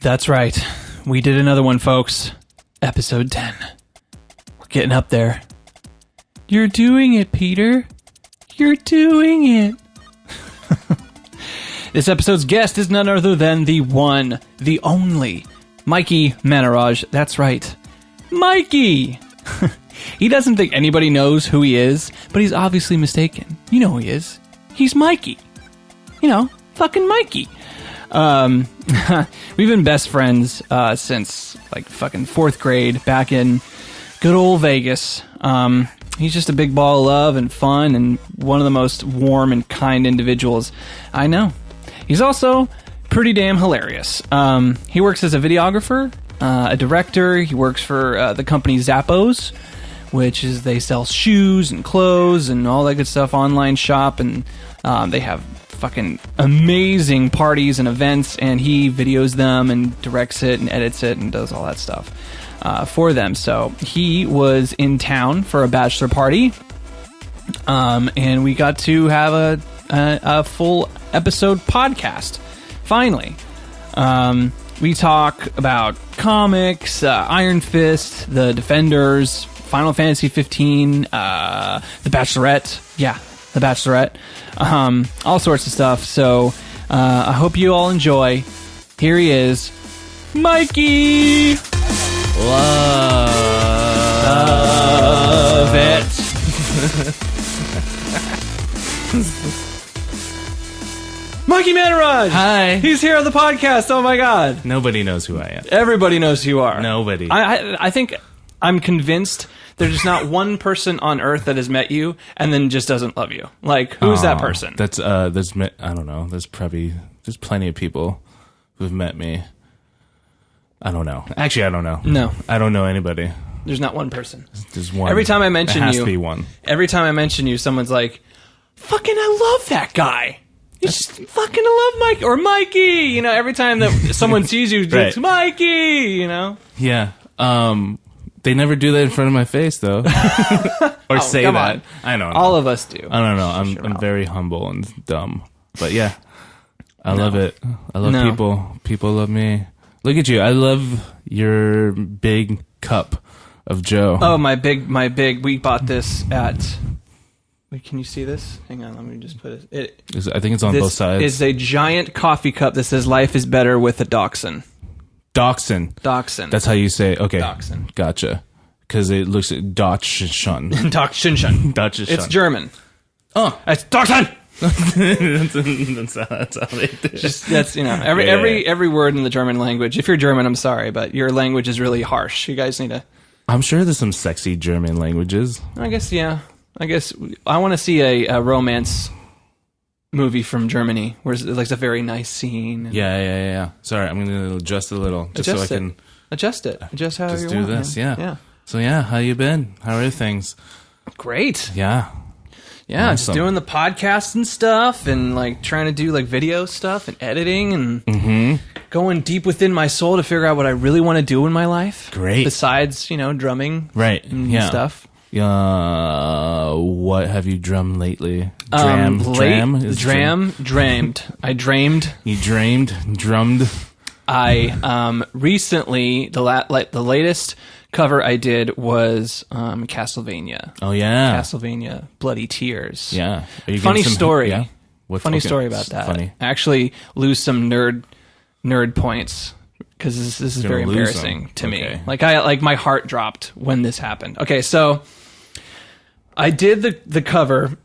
That's right. We did another one, folks. Episode 10. We're getting up there. You're doing it, Peter. You're doing it. This episode's guest is none other than the one, the only, Mikey Manaraj. That's right. Mikey! He doesn't think anybody knows who he is, but he's obviously mistaken. You know who he is. He's Mikey. You know, fucking Mikey. We've been best friends since like fucking 4th grade back in good old Vegas. He's just a big ball of love and fun and one of the most warm and kind individuals I know. He's also pretty damn hilarious. He works as a videographer, a director. He works for the company Zappos, which is they sell shoes and clothes and all that good stuff, online shop, and they have fucking amazing parties and events, and he videos them and directs it and edits it and does all that stuff for them. So he was in town for a bachelor party, and we got to have a full episode podcast finally. We talk about comics, Iron Fist, The Defenders, Final Fantasy 15, The Bachelorette. Yeah, The Bachelorette. All sorts of stuff. So I hope you all enjoy. Here he is, Mikey. Love it. Mikey Manaraj! Hi. He's here on the podcast. Oh my god. Nobody knows who I am. Everybody knows who you are. Nobody. I think I'm convinced there's just not one person on earth that has met you and then just doesn't love you. Like, who's that person? There's I don't know. There's plenty of people who've met me. I don't know. Actually, I don't know. No. I don't know anybody. There's not one person. There's one. Every time I mention there has you, to be one. Every time I mention you, someone's like, fucking I love that guy. You just fucking love Mike or Mikey. You know, every time that someone sees you, Right. it's Mikey, you know? Yeah. They never do that in front of my face, though. Or say come that. on. I don't know. All of us do. I don't know. I'm very humble and dumb. But yeah. I love it. I love people. People love me. Look at you. I love your big cup of Joe. Oh, my big. We bought this at. Wait, can you see this? Hang on, let me just put it. I think it's on both sides. It's a giant coffee cup that says "Life is better with a dachshund." Dachshund. That's how you say it. Okay. Dachshund. Gotcha. Because it looks at Dachshund. Dachshund. Dachshund. It's German. Oh, It's Dachshund. that's how they do it. That's every word in the German language. If you're German, I'm sorry, but your language is really harsh. You guys need to. I'm sure there's some sexy German languages. I guess I want to see a romance movie from Germany where it's like a very nice scene. Yeah. Sorry, I'm going to adjust a little just so I can adjust it. Adjust how you just want. do this. Man. Yeah. So yeah, how you been? How are things? Great. Yeah. Yeah, Awesome. just doing the podcast and stuff, and like trying to do like video stuff and editing, and going deep within my soul to figure out what I really want to do in my life. Great. Besides, drumming, Right. and Yeah. stuff. What have you drummed lately? Dramed. I dramed. You drummed. I recently the latest cover I did was Castlevania. Oh yeah. Castlevania Bloody Tears. Yeah. Are you Funny getting some- story. Yeah. Funny story about that. Funny. I actually lose some nerd points because this is You're very gonna lose embarrassing them. to Okay. me. Like my heart dropped when this happened. Okay, so I did the cover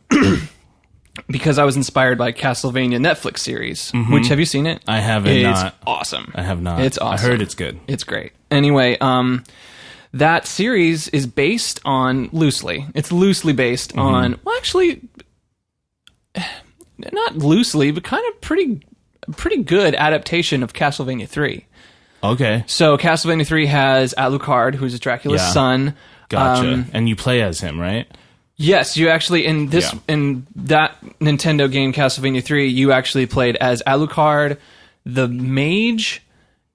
because I was inspired by Castlevania Netflix series. Which, have you seen it? I haven't. It's not. awesome. I have not. It's awesome. I heard it's good. It's great. Anyway, that series is based on loosely. It's loosely based on. Well, actually, not loosely, but kind of pretty good adaptation of Castlevania 3. Okay. So Castlevania 3 has Alucard, who's Dracula's son. Gotcha. And you play as him, right? Yes, you actually in that Nintendo game Castlevania 3, you actually played as Alucard, the mage,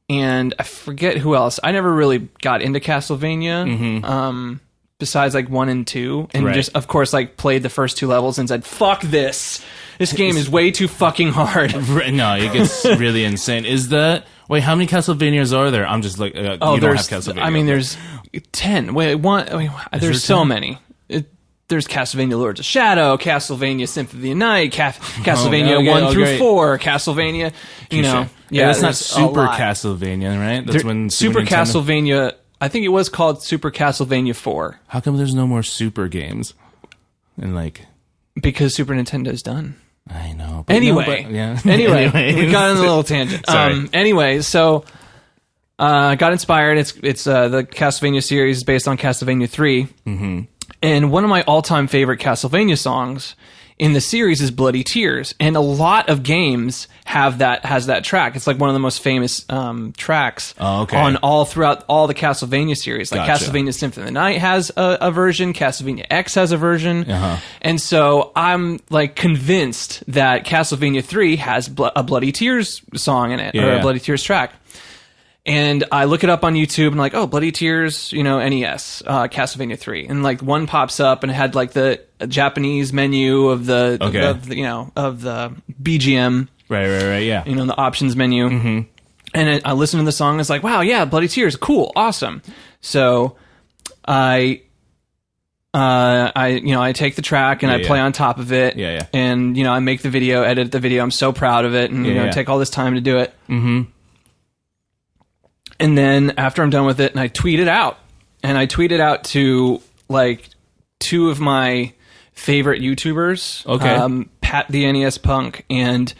and I forget who else. I never really got into Castlevania. Besides like 1 and 2, and just of course like played the first 2 levels and said, "Fuck this! This game is way too fucking hard." No, it gets really insane. Is that Wait, how many Castlevanias are there? I'm just like, you don't have Castlevania. I mean, there's 10. There's so 10? Many. There's Castlevania Lords of Shadow, Castlevania Symphony of the Night, Castlevania 1 through 4, Castlevania, you know. Yeah, it's not Super Castlevania, right? That's when Super Castlevania, I think it was called Super Castlevania 4. How come there's no more Super games? And because Super Nintendo's done. I know. Anyway, we got on a little tangent. Anyway, so I got inspired. It's the Castlevania series is based on Castlevania 3. Mm-hmm. And one of my all-time favorite Castlevania songs in the series is Bloody Tears. And a lot of games has that track. It's like one of the most famous tracks on throughout all the Castlevania series. Like Castlevania Symphony of the Night has a version, Castlevania X has a version. Uh-huh. And so I'm like convinced that Castlevania 3 has a Bloody Tears song in it, or a Bloody Tears track. And I look it up on YouTube and like, oh, Bloody Tears, NES, Castlevania 3. And like one pops up and it had like the Japanese menu of the BGM. Right, yeah. The options menu. Mm-hmm. And I listened to the song and it's like, wow, yeah, Bloody Tears, cool, awesome. So I take the track and I play on top of it. Yeah. And, I make the video, edit the video. I'm so proud of it. And, take all this time to do it. Mm-hmm. And then after I'm done with it, and I tweet it out. And I tweet it out to, like, two of my favorite YouTubers. Okay. Pat the NES Punk and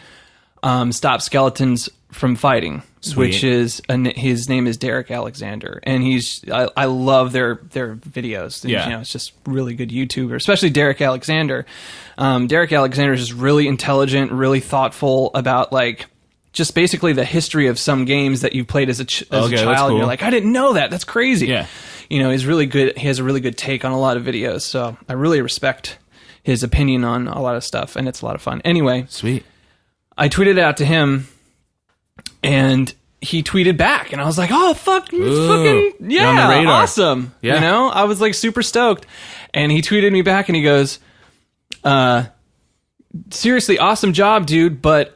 Stop Skeletons from Fighting. Sweet. Which is, his name is Derek Alexander. And I love their videos. Yeah. It's just really good YouTuber, especially Derek Alexander. Derek Alexander is just really intelligent, really thoughtful about, like, just basically the history of some games that you played as a child. Cool. And you're like, I didn't know that. That's crazy. Yeah. He's really good. He has a really good take on a lot of videos. So I really respect his opinion on a lot of stuff. And it's a lot of fun. Anyway. Sweet. I tweeted it out to him and he tweeted back. And I was like, oh, fucking, yeah, awesome. Yeah. I was like super stoked. And he tweeted me back and he goes, seriously, awesome job, dude. But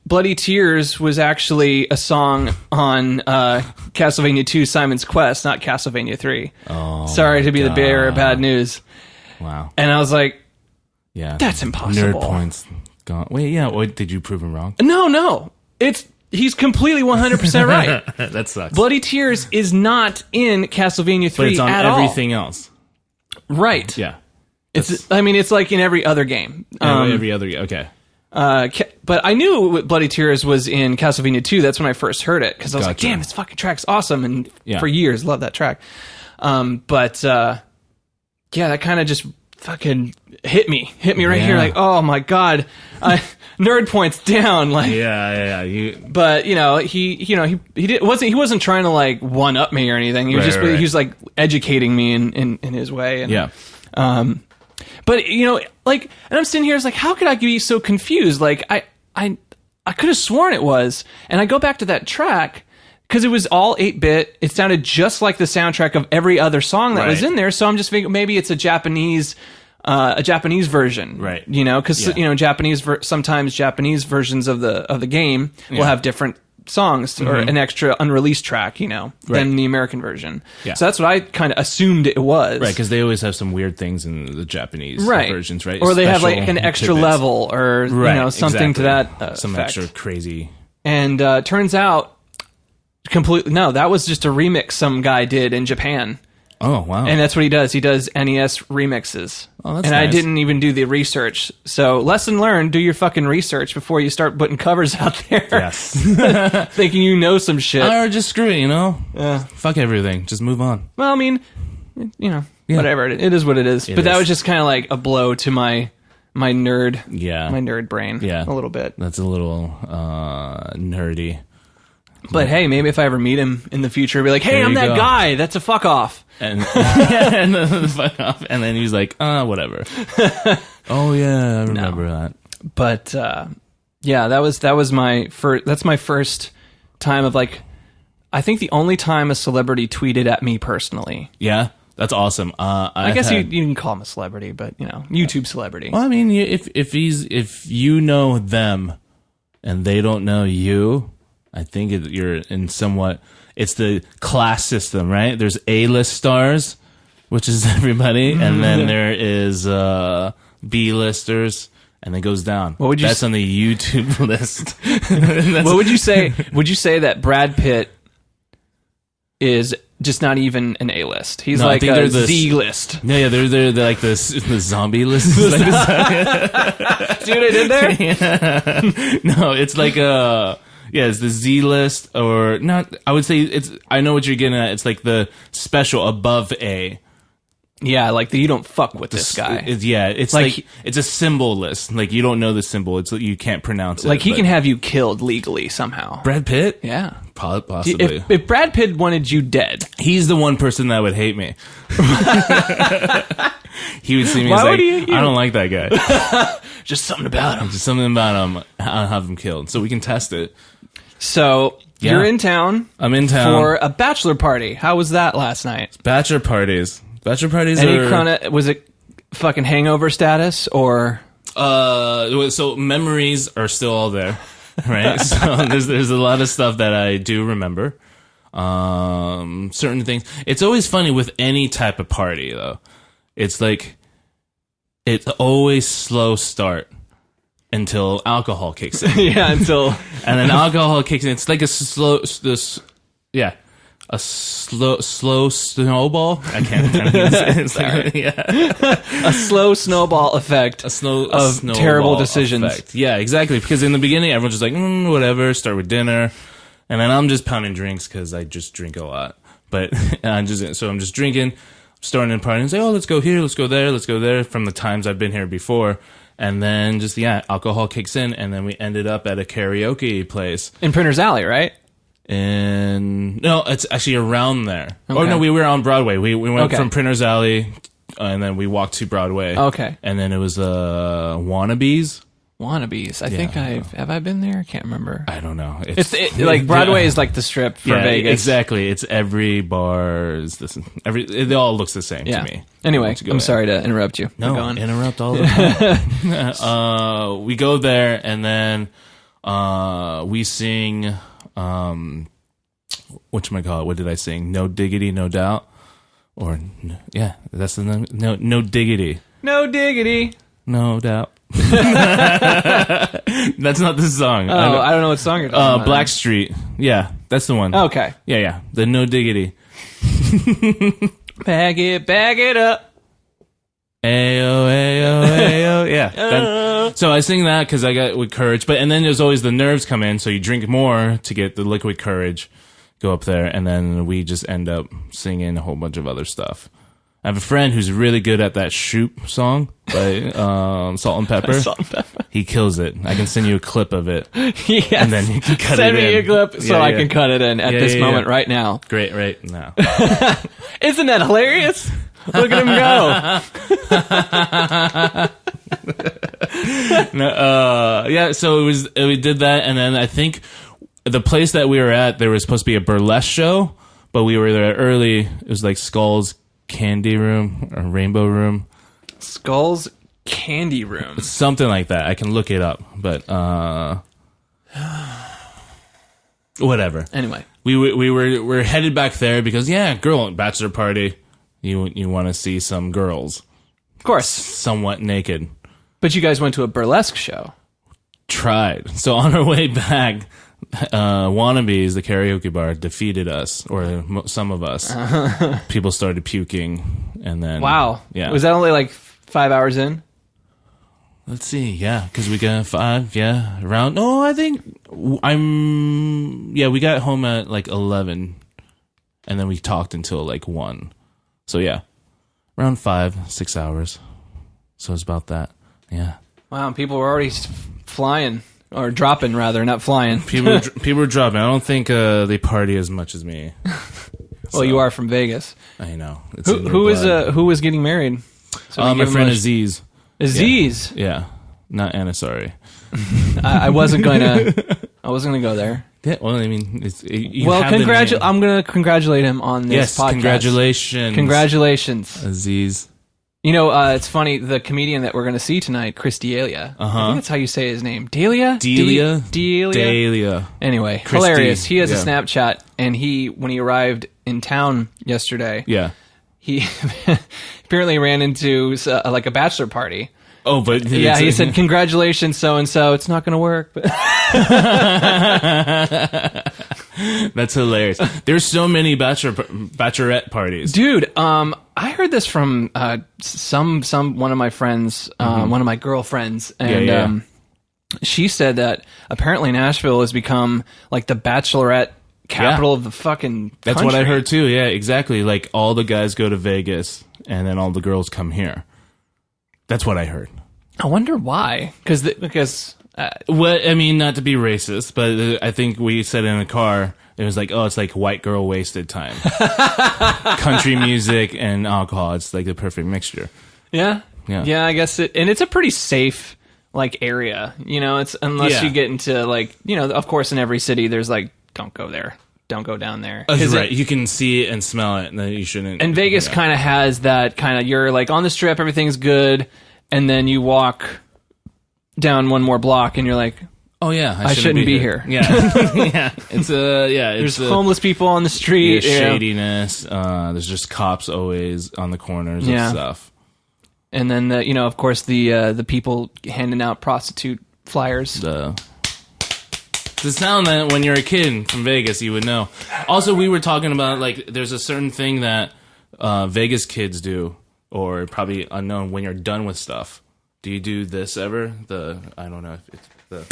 Bloody Tears was actually a song on Castlevania 2 Simon's Quest, not Castlevania 3. Oh, sorry to be the bearer of bad news. Wow. And I was like, yeah, that's impossible. Nerd points gone. Wait, yeah. Did you prove him wrong? No. He's completely 100% right. That sucks. Bloody Tears is not in Castlevania 3 but it's on at everything else. Right. Yeah. It's like in every other game. Every other, okay. But I knew Bloody Tears was in Castlevania 2. That's when I first heard it because I was like, "Damn, this fucking track's awesome!" And for years, loved that track. That kind of just fucking hit me right here. Like, oh my god, nerd points down. Like, yeah. But he wasn't trying to like one up me or anything. He was he was like educating me in his way. And, yeah. But and I'm sitting here, it's like, how could I be so confused? Like, I could have sworn it was. And I go back to that track because it was all 8-bit. It sounded just like the soundtrack of every other song that was in there. So I'm just thinking maybe it's a Japanese version, right? Because sometimes Japanese versions of the game will have different songs or an extra unreleased track, than the American version. Yeah. So that's what I kind of assumed it was. Right, because they always have some weird things in the Japanese versions, right? Or they have like an extra level or something to that some effect. Extra crazy. And turns out that was just a remix some guy did in Japan. Oh, wow. And that's what he does. He does NES remixes. Oh, that's and nice. I didn't even do the research. So, lesson learned, do your fucking research before you start putting covers out there. Yes. Thinking you know some shit. Or just screw it, Yeah. Fuck everything. Just move on. Well, I mean, whatever. It is what it is. But that was just kind of like a blow to my nerd. Yeah. My nerd brain. Yeah. A little bit. That's a little nerdy. But hey, maybe if I ever meet him in the future, I'll be like, hey, I'm that guy. That's a fuck off. And then fuck off. And then he's like, whatever. Oh yeah, I remember that. But that was my first. That's my first time of like. I think the only time a celebrity tweeted at me personally. Yeah, that's awesome. I guess you can call him a celebrity, but YouTube celebrity. Well, I mean, if you know them and they don't know you. I think you're in somewhat. It's the class system, right? There's A-list stars, which is everybody, and then there is B-listers, and it goes down. What would you That's on the YouTube list. What would you say? Would you say that Brad Pitt is just not even an A-list? He's like a Z-list. Yeah, they're like the zombie list. See what I did there? Yeah. No, it's like it's the Z list, or not. I would say I know what you're getting at. It's like the special above A. Yeah, like you don't fuck with this guy. It's like it's a symbol list. Like you don't know the symbol. It's you can't pronounce it. Like he can have you killed legally somehow. Brad Pitt? Yeah. Possibly. If Brad Pitt wanted you dead. He's the one person that would hate me. He would see me Why as would like, he? I don't like that guy. Just something about him. Just something about him. I'll have him killed. So we can test it. So you're in town. I'm in town. For a bachelor party. How was that last night? Bachelor parties. Bachelor parties was it fucking hangover status or? So memories are still all there, right? So there's a lot of stuff that I do remember. Certain things. It's always funny with any type of party, though. It's like it's always slow start until alcohol kicks in. Yeah, and then alcohol kicks in. It's like a slow snowball. I can't say it. Sorry. A slow snowball effect. A snowball terrible decisions. Effect. Yeah, exactly. Because in the beginning, everyone's just like, whatever. Start with dinner, and then I'm just pounding drinks because I just drink a lot. But I'm just drinking, starting a party, and say, let's go here, let's go there. From the times I've been here before. And then alcohol kicks in, and then we ended up at a karaoke place in Printer's Alley, right? And no, it's actually around there. Okay. Oh no, we were on Broadway. We went from Printer's Alley, and then we walked to Broadway. Okay, and then it was Wannabes. I think have I been there? I can't remember. I don't know. It's like Broadway is like the strip for Vegas. Exactly. It's every bar is this. It all looks the same to me. Anyway, I'm sorry to interrupt you. No, interrupt all the time. We go there, and then we sing. Whatchamacallit? What did I sing? No Diggity, No Doubt? Or, that's the name. No Diggity. No Diggity. No Doubt. That's not the song. I don't know what song you're talking about. Blackstreet. Yeah, that's the one. Okay. Yeah. The No Diggity. Bag it up. Ayo, ayo, ayo. Yeah. So I sing that because I got with courage. And then there's always the nerves come in, so you drink more to get the liquid courage, go up there, and then we just end up singing a whole bunch of other stuff. I have a friend who's really good at that Shoop song by Salt and Pepper. Salt and Pepper. He kills it. I can send you a clip of it. Yes. And then you can cut Send it in. me a clip so I can cut it in at this moment right now. Great, right now. Isn't that hilarious? Look at him go. So we did that, and then I think the place that we were at, there was supposed to be a burlesque show, but we were there early. It was like Skull's Candy Room or Rainbow Room. Skull's Candy Room. Something like that. I can look it up, but whatever. Anyway, we're headed back there because girl bachelor party. You want to see some girls, of course, somewhat naked. But you guys went to a burlesque show. Tried. So on our way back, Wannabes, the karaoke bar, defeated us, or some of us. People started puking, and then wow, yeah. Was that only like 5 hours in? Let's see, because we got 5, around. No, I think we got home at like 11, and then we talked until like 1. So around 5-6 hours. So it's about that. Yeah. Wow, people were already flying or dropping, rather, not flying. People were dropping. I don't think they party as much as me. Well, you are from Vegas. I know. Who was getting married? So my friend Aziz. Aziz. Yeah. Not Anna. Sorry. I wasn't gonna go there. Yeah, well, I mean, I'm going to congratulate him on this podcast. Congratulations. Congratulations. Aziz. You know, it's funny. The comedian that we're going to see tonight, Chris D'Elia. I think that's how you say his name. D'Elia? D'Elia. Anyway, Chris hilarious. D. He has a Yeah. Snapchat, and when he arrived in town yesterday, Yeah. he apparently ran into like a bachelor party. Oh, but Yeah, he said, "Congratulations, so and so. It's not going to work." But that's hilarious. There's so many bachelorette parties, dude, I heard this from one of my friends, one of my girlfriends, and she said that apparently Nashville has become like the bachelorette capital of the fucking country. That's what I heard too. Yeah, exactly. Like all the guys go to Vegas, and then all the girls come here. That's what I heard. I wonder why. Because well, I mean, not to be racist, but I think we said in a car, it was like, oh, it's like white girl wasted time. Country music and alcohol. It's like the perfect mixture. Yeah. I guess it's a pretty safe like area. You know, it's unless you get into like, you know, of course in every city there's like, don't go there. Don't go down there. Right. You can see it and smell it, and then you shouldn't. And Vegas kind of has that kind of, you're like on the strip, everything's good, and then you walk down one more block, and you're like, oh yeah, I shouldn't be here. Yeah, yeah. There's homeless people on the street. Shadiness. There's just cops always on the corners and stuff. And then of course the people handing out prostitute flyers. The sound that when you're a kid from Vegas, you would know. Also, we were talking about, like, there's a certain thing that Vegas kids do, or probably unknown, when you're done with stuff. Do you do this ever? I don't know if it's the...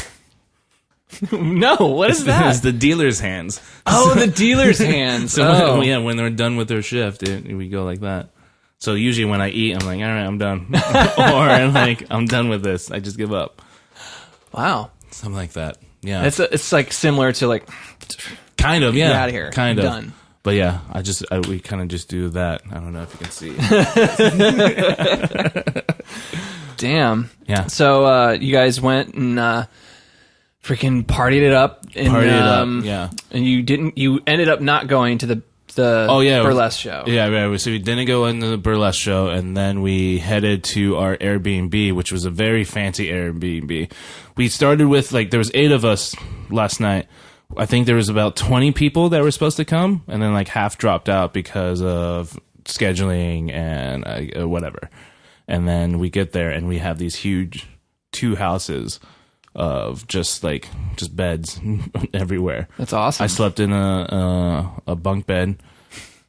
No, what is that? It's the dealer's hands. Oh, the dealer's hands. So when they're done with their shift, we go like that. So usually when I eat, I'm like, all right, I'm done. Or I'm like, I'm done with this. I just give up. Wow. Something like that. Yeah, it's like similar to like, kind of, yeah, get out of here, kind of done. But yeah, we kind of just do that. I don't know if you can see. Damn. Yeah. So you guys went and freaking partied it up. Yeah. And you ended up not going to the burlesque show. Yeah, right. So we didn't go into the burlesque show, and then we headed to our Airbnb, which was a very fancy Airbnb. We started with, like, there was 8 of us last night. I think there was about 20 people that were supposed to come, and then like half dropped out because of scheduling and whatever. And then we get there, and we have these huge 2 houses of just beds everywhere. That's awesome. I slept in a bunk bed,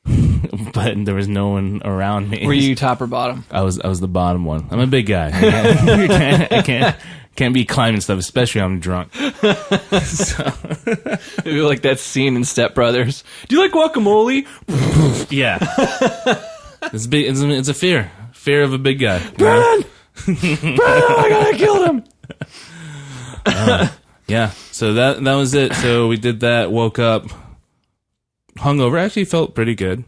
but there was no one around me. Were you top or bottom? I was the bottom one. I'm a big guy. I can't be climbing stuff, especially when I'm drunk. So. Maybe like that scene in Step Brothers. Do you like guacamole? Yeah. It's a fear of a big guy. Brennan! Brennan, I gotta kill him. Yeah, so that was it. So we did that, woke up, hungover, actually felt pretty good.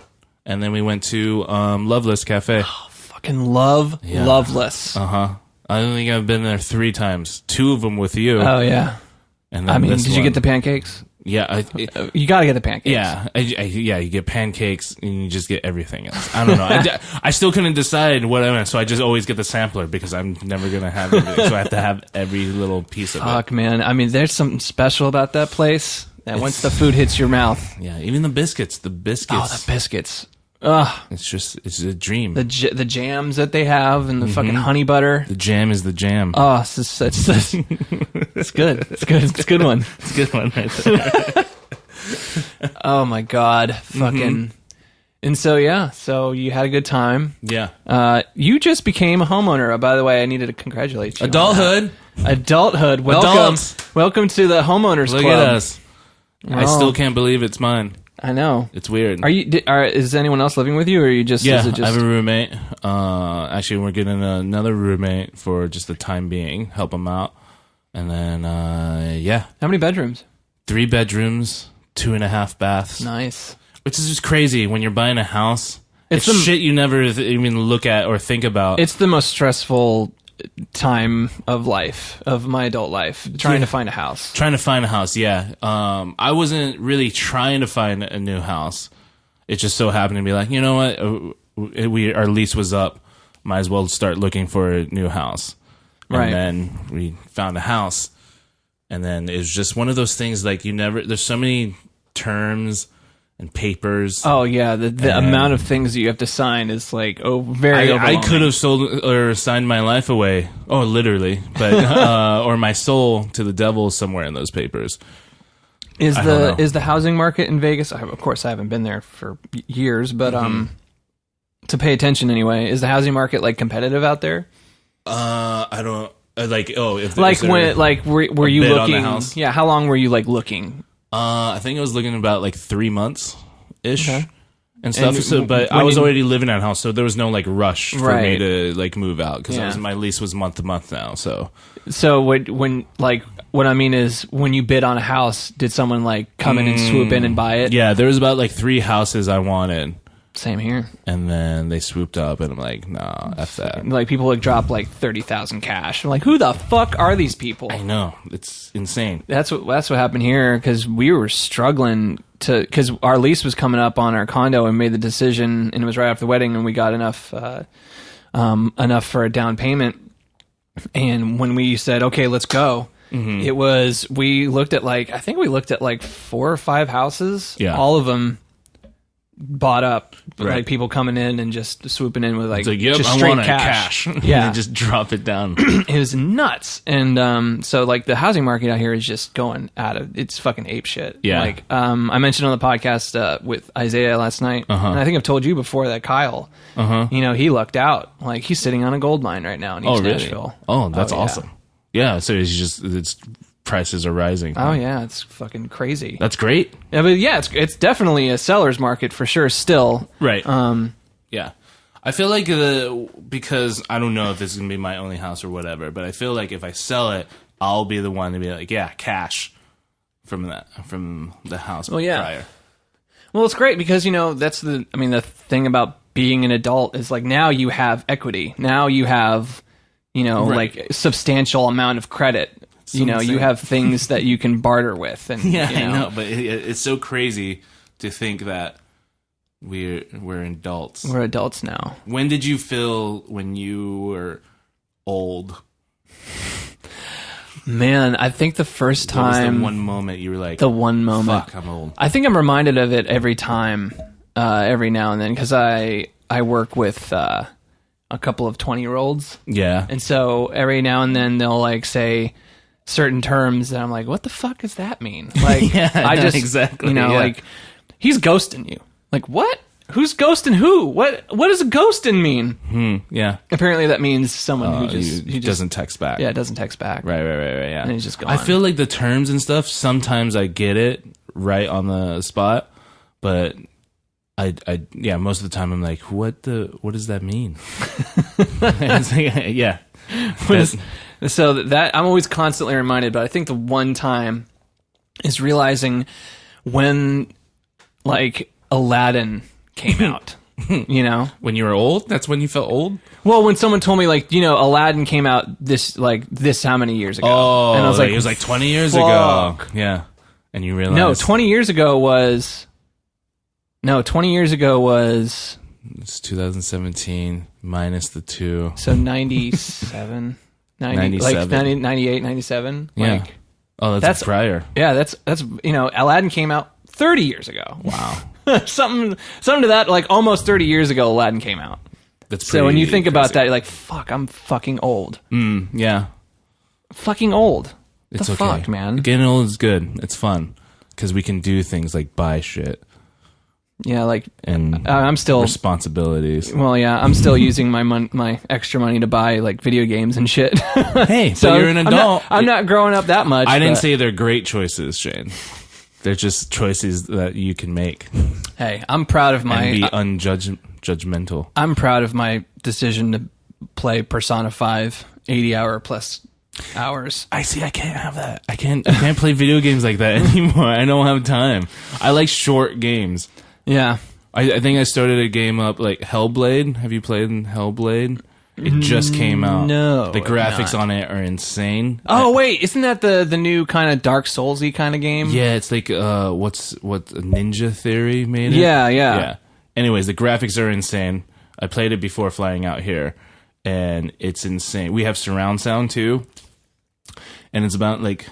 And then we went to Loveless Cafe. Oh, fucking Loveless. Uh-huh. I don't think I've been there 3 times. 2 of them with you. Oh, yeah. And I mean, did you get the pancakes? Yeah. You gotta get the pancakes. Yeah. You get pancakes and you just get everything else. I don't know. I still couldn't decide what I want, so I just always get the sampler because I'm never going to have everything. So I have to have every little piece of it. Fuck, man. I mean, there's something special about that place that once the food hits your mouth. Yeah, even the biscuits. Oh, the biscuits. Ugh. It's a dream. The jams that they have and the fucking honey butter. The jam is the jam. Oh, it's good. It's good. It's a good one. It's a good one right there. Oh my God. Fucking. And so you had a good time. Yeah. You just became a homeowner. By the way, I needed to congratulate you. Adulthood. Welcome. Adults. Welcome to the homeowners Look club. at us. I still can't believe it's mine. I know. It's weird. Is anyone else living with you, or are you just? Yeah, is it just... I have a roommate. Actually, we're getting another roommate for just the time being, help him out, and then yeah. How many bedrooms? 3 bedrooms, 2.5 baths. Nice. Which is just crazy when you're buying a house. It's shit you never even look at or think about. It's the most stressful time of my adult life, trying to find a house. Yeah. I wasn't really trying to find a new house. It just so happened to be like, you know what, our lease was up. might as well start looking for a new house. And Right. then we found a house, and then it was just one of those things like there's so many terms and papers. Oh yeah, the amount of things that you have to sign is like very overwhelming. I could have sold or signed my life away. Oh, literally, but or my soul to the devil somewhere in those papers. Is the housing market in Vegas? Of course, I haven't been there for years, but to pay attention anyway, is the housing market like competitive out there? I don't like. Oh, if like when were you looking? On the house? Yeah, how long were you like looking? I think I was looking about like 3 months ish. Okay. And stuff. But I was already living at a house, so there was no like rush for me to like move out because my lease was month to month now. So when like what I mean is when you bid on a house, did someone like come in and swoop in and buy it? Yeah, there was about like 3 houses I wanted. Same here. And then they swooped up, and I'm like, nah, F that. Like people would drop like 30,000 cash. I'm like, who the fuck are these people? I know, it's insane. That's what happened here because we were struggling because our lease was coming up on our condo and made the decision, and it was right after the wedding, and we got enough for a down payment. And when we said, okay, let's go, we looked at like 4 or 5 houses. Yeah. All of them bought up, Right. like people coming in and just swooping in with like, yep, just I straight want cash. Yeah, and just drop it down. It was nuts. And so like the housing market out here is just going it's fucking ape shit. Yeah. Like I mentioned on the podcast with Isaiah last night, and I think I've told you before that Kyle, he lucked out. Like he's sitting on a gold mine right now in East Nashville. Oh, that's awesome. Yeah, so it's prices are rising. Oh yeah, it's fucking crazy. That's great. Yeah, but yeah, it's definitely a seller's market for sure still. Right. Yeah. I feel like because I don't know if this is going to be my only house or whatever, but I feel like if I sell it, I'll be the one to be like, yeah, cash from the house prior. Well, it's great because, that's the thing about being an adult is like now you have equity. Now you have, like substantial amount of credit. You have things that you can barter with. And, yeah, I know, but it's so crazy to think that we're adults. We're adults now. When did you feel when you were old? Man, I think the first time... What was the one moment you were like... The one moment. Fuck, I'm old. I think I'm reminded of it every time, every now and then, because I work with a couple of 20-year-olds. Yeah. And so every now and then they'll like say certain terms and I'm like, what the fuck does that mean? Like, exactly. Like, he's ghosting you. Like, what? Who's ghosting who? What does a ghosting mean? Yeah. Apparently that means someone who just doesn't text back. Yeah, doesn't text back. Right, yeah. And he's just gone. I feel like the terms and stuff, sometimes I get it right on the spot, but I most of the time I'm like, what does that mean? Yeah. So that I'm always constantly reminded, but I think the one time is realizing when like Aladdin came out, When you were old? That's when you felt old? Well, when someone told me like, Aladdin came out this how many years ago? Oh, and I was like, it was like 20 years ago. Yeah. And you realized... No, 20 years ago was... It's 2017 minus the 2. So 97? 97. Like 98, 97? Yeah. Like, that's prior. Yeah, that's Aladdin came out 30 years ago. Wow. something to that, like almost 30 years ago Aladdin came out. That's pretty So when you think crazy. about that, you're like, fuck, I'm fucking old. Yeah. Fucking old. It's the okay. fuck, man? Getting old is good. It's fun. Because we can do things like buy shit. Yeah, like... And I'm still... responsibilities. Well, yeah, I'm still using my extra money to buy like video games and shit. Hey, so but you're an adult. I'm not growing up that much. I didn't say they're great choices, Shane. They're just choices that you can make. Hey, I'm proud of my... And be judgmental. I'm proud of my decision to play Persona 5 80-hour plus hours. I see. I can't have that. I can't play video games like that anymore. I don't have time. I like short games. Yeah. I think I started a game up like Hellblade. Have you played Hellblade? It just came out. No, the graphics on it are insane. Oh wait, isn't that the new kind of Dark Soulsy kind of game? Yeah, it's like what Ninja Theory made it. Yeah. Anyways, the graphics are insane. I played it before flying out here, and it's insane. We have surround sound too. And it's about like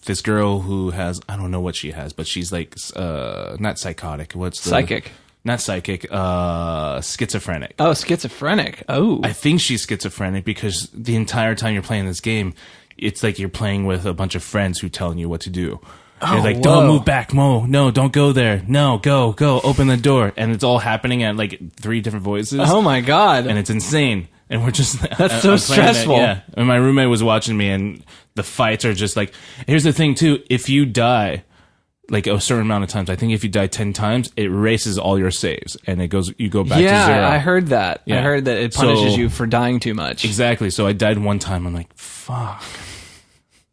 this girl who has, I don't know what she has, but she's like not psychotic. What's the psychic? Not psychic, schizophrenic. Oh, schizophrenic. Oh. I think she's schizophrenic because the entire time you're playing this game, it's like you're playing with a bunch of friends who telling you what to do. They're like, don't move back, Mo. No, don't go there. No, go, open the door. And it's all happening at like 3 different voices. Oh my God. And it's insane. And we're just... That's so stressful. Yeah. And my roommate was watching me, and the fights are just like... Here's the thing, too. If you die... like a certain amount of times. I think if you die 10 times, it erases all your saves and you go back to 0. Yeah, I heard that. Yeah. I heard that it punishes you for dying too much. Exactly. So I died one time. I'm like, fuck.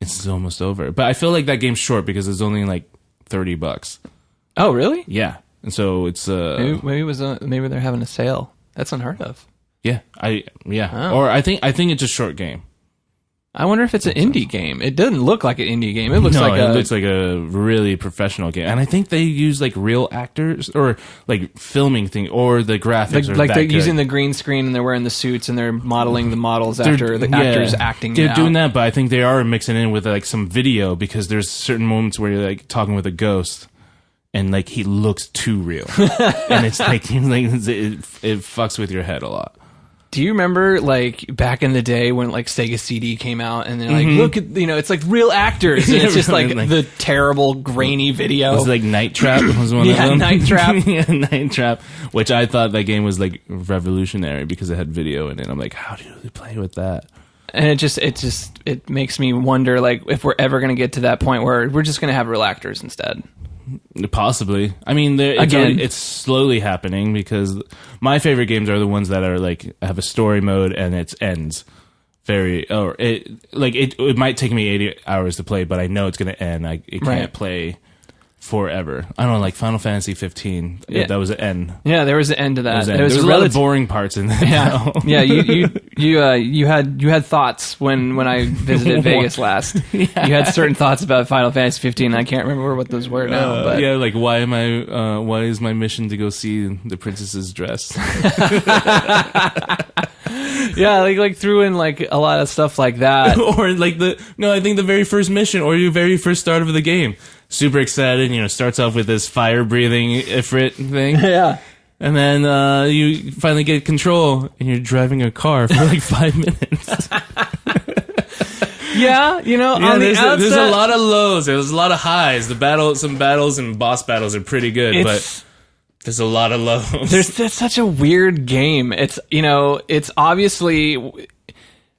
It's almost over. But I feel like that game's short because it's only like $30. Oh, really? Yeah. And so it's maybe they're having a sale. That's unheard of. Yeah. Or I think it's a short game. I wonder if it's an indie game. It doesn't look like an indie game. It looks like a really professional game. And I think they use like real actors or like filming thing, or the graphics are like that they're good. using the green screen and they're wearing the suits and they're modeling the models after the actors acting. They're doing that, but I think they are mixing in with like some video because there's certain moments where you're like talking with a ghost and like he looks too real, and it's like it fucks with your head a lot. Do you remember, like, back in the day when, like, Sega CD came out and they're like, look at, it's like real actors and it's just like the terrible, grainy video. It was like Night Trap was one of them. Night Trap. Yeah, Night Trap, which I thought that game was, like, revolutionary because it had video in it. I'm like, how do they play with that? And it makes me wonder, like, if we're ever going to get to that point where we're just going to have real actors instead. Possibly. I mean, it's slowly happening because my favorite games are the ones that are like have a story mode and it ends it might take me 80 hours to play, but I know it's going to end. It can't play forever. I don't know, like Final Fantasy 15. Yeah. That was an end. Yeah, there was an end to that. There was a lot of boring parts in that. Yeah, yeah. You had thoughts when I visited Vegas last. Yeah. You had certain thoughts about Final Fantasy 15. I can't remember what those were now. But. Yeah, like why is my mission to go see the princess's dress? Yeah, like threw in like a lot of stuff like that, or like I think the very first mission or your very first start of the game. Super excited, starts off with this fire-breathing Ifrit thing. Yeah. And then you finally get control, and you're driving a car for like 5 minutes. Yeah, on the outset... There's a lot of lows, there's a lot of highs. Some battles and boss battles are pretty good, but there's a lot of lows. That's such a weird game. It's, it's obviously...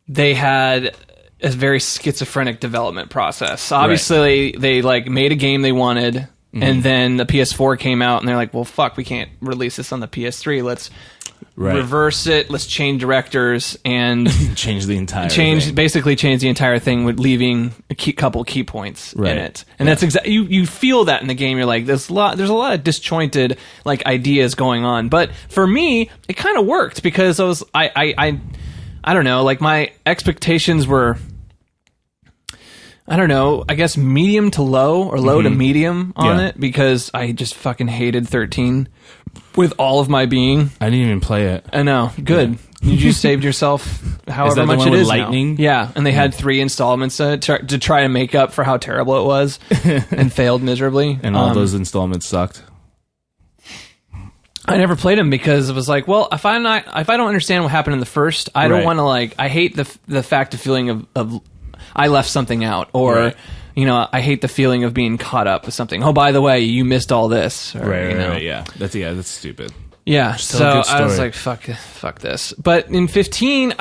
They had... a very schizophrenic development process. Obviously, they like made a game they wanted, and then the PS4 came out, and they're like, "Well, fuck, we can't release this on the PS3. Let's reverse it. Let's change directors and change the entire basically change the entire thing with leaving a couple key points in it." And that's exactly you feel that in the game. You're like, there's a lot of disjointed like ideas going on, but for me, it kind of worked because I don't know, like my expectations were, I don't know, I guess medium to low or low to medium on it because I just fucking hated 13 with all of my being. I didn't even play it. I know. Good. Yeah. You just saved yourself however much it is lightning? Now. Yeah, and they had 3 installments to try to make up for how terrible it was and failed miserably. And all those installments sucked. I never played them because it was like, well, if I don't understand what happened in the first, I don't want to I hate the feeling of I left something out, or I hate the feeling of being caught up with something. Oh, by the way, you missed all this. Or, right. Yeah, that's stupid. Yeah, so I was like, fuck this. But in 15,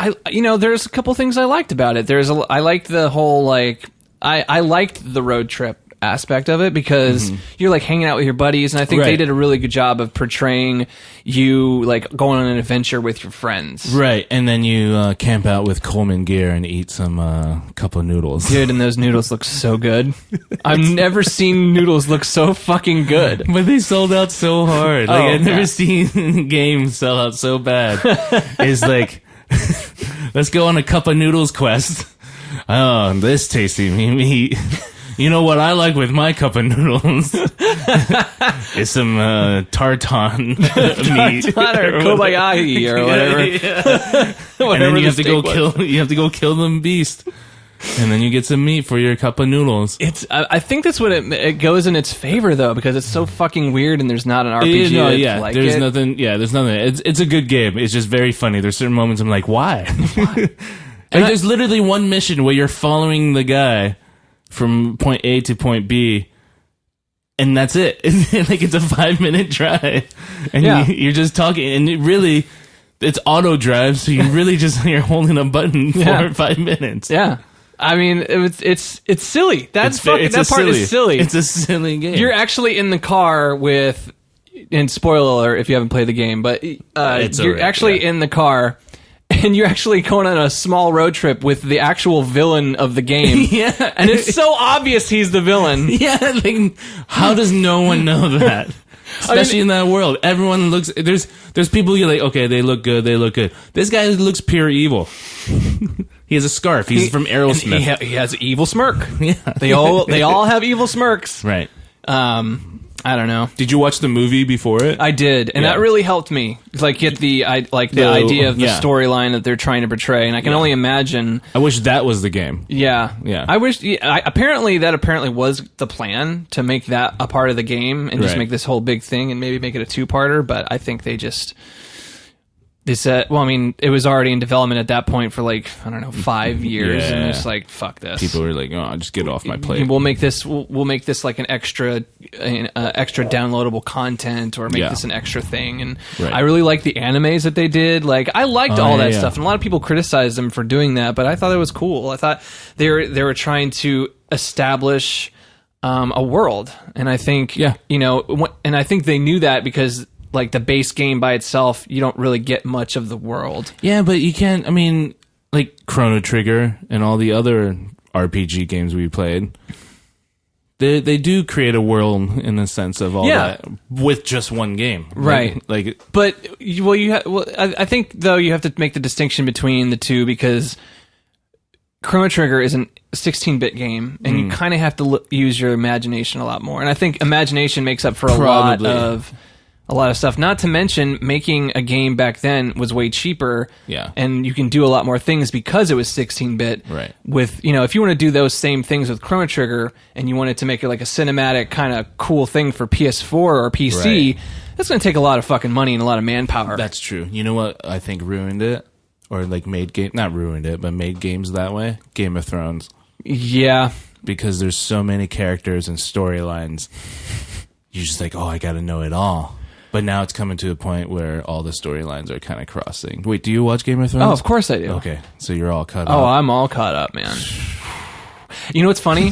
there's a couple things I liked about it. I liked the whole I liked the road trip aspect of it because you're like hanging out with your buddies, and I think they did a really good job of portraying you like going on an adventure with your friends. Right, and then you camp out with Coleman gear and eat some cup of noodles. Dude, and those noodles look so good. I've never seen noodles look so fucking good. But they sold out so hard. I've never seen games sell out so bad. It's like, let's go on a cup of noodles quest. Oh, this tasty meat. You know what I like with my cup of noodles is some tartan meat, or kobayaki or whatever. Yeah. And then you have to go kill them beast. And then you get some meat for your cup of noodles. I think that's what it goes in its favor though, because it's so fucking weird, and there's not an RPG. There's nothing. Yeah, there's nothing. It's a good game. It's just very funny. There's certain moments I'm like, why? There's literally one mission where you're following the guy from point A to point B, and that's it. Like it's a 5-minute drive, and you're just talking, and it's auto drive, so you're holding a button for 5 minutes. Yeah. I mean, it's silly. That part is silly. It's a silly game. You're actually in the car with, and spoiler alert if you haven't played the game, but you're actually in the car, and you're actually going on a small road trip with the actual villain of the game. Yeah. And it's so obvious he's the villain. Yeah, like, how does no one know that? Especially in that world. Everyone looks... There's people you're like, okay, they look good. This guy looks pure evil. He has a scarf. He's from Aerosmith. He has an evil smirk. Yeah. They all have evil smirks. Right. I don't know. Did you watch the movie before it? I did, and that really helped me. Like get the idea of the storyline that they're trying to portray, and I can only imagine. I wish that was the game. Yeah. Yeah. I wish. Apparently was the plan to make that a part of the game and just make this whole big thing and maybe make it a 2-parter. But I think they said, well, I mean, it was already in development at that point for like, I don't know, 5 years, and it's like, fuck this. People were like, oh, just get off my plate. We'll make this like an extra downloadable content, or make this an extra thing. And I really like the animes that they did. Like, I liked all that stuff, and a lot of people criticized them for doing that, but I thought it was cool. I thought they were trying to establish a world, and I think and I think they knew that because, like, the base game by itself, you don't really get much of the world. Yeah, but you can't, I mean, like Chrono Trigger and all the other RPG games we played, they do create a world in the sense of all that with just one game. Right. But, I think, though, you have to make the distinction between the two, because Chrono Trigger is a 16-bit game, and you kind of have to use your imagination a lot more. And I think imagination makes up for a lot of stuff. Not to mention, making a game back then was way cheaper. Yeah. And you can do a lot more things because it was 16-bit. Right. With, if you want to do those same things with Chrono Trigger and you wanted to make it like a cinematic kind of cool thing for PS4 or PC, that's going to take a lot of fucking money and a lot of manpower. That's true. You know what I think ruined it? Or like not ruined it, but made games that way? Game of Thrones. Yeah. Because there's so many characters and storylines. You're just like, oh, I got to know it all. But now it's coming to a point where all the storylines are kind of crossing. Wait, do you watch Game of Thrones? Oh, of course I do. Okay, so you're all caught up. Oh, I'm all caught up, man. You know what's funny?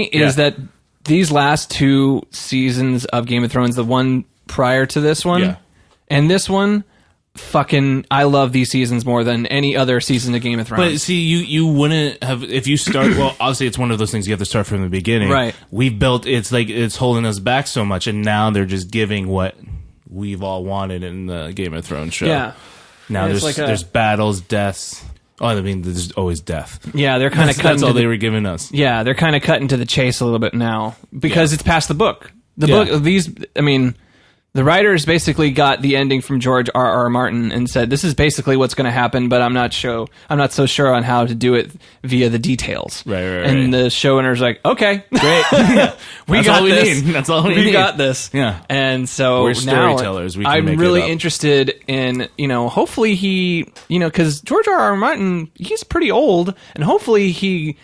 Is that these last 2 seasons of Game of Thrones, the one prior to this one, and this one, fucking, I love these seasons more than any other season of Game of Thrones. But see, you wouldn't have, if you start, well, obviously it's one of those things you have to start from the beginning. Right. We've built, it's like, it's holding us back so much, and now they're just giving what we've all wanted in the Game of Thrones show. Yeah. Now there's battles, deaths. Oh, I mean, there's always death. Yeah, they're kind of cutting. That's all they were giving us. Yeah, they're kind of cutting to the chase a little bit now, because it's past the book. The book, the writers basically got the ending from George R.R. Martin and said, this is basically what's going to happen, but I'm not so sure on how to do it via the details. Right. And the showrunner's like, okay, great. We got this. Yeah. And so we're storytellers. Now I'm really interested in, hopefully he, because George R.R. Martin, he's pretty old, and hopefully he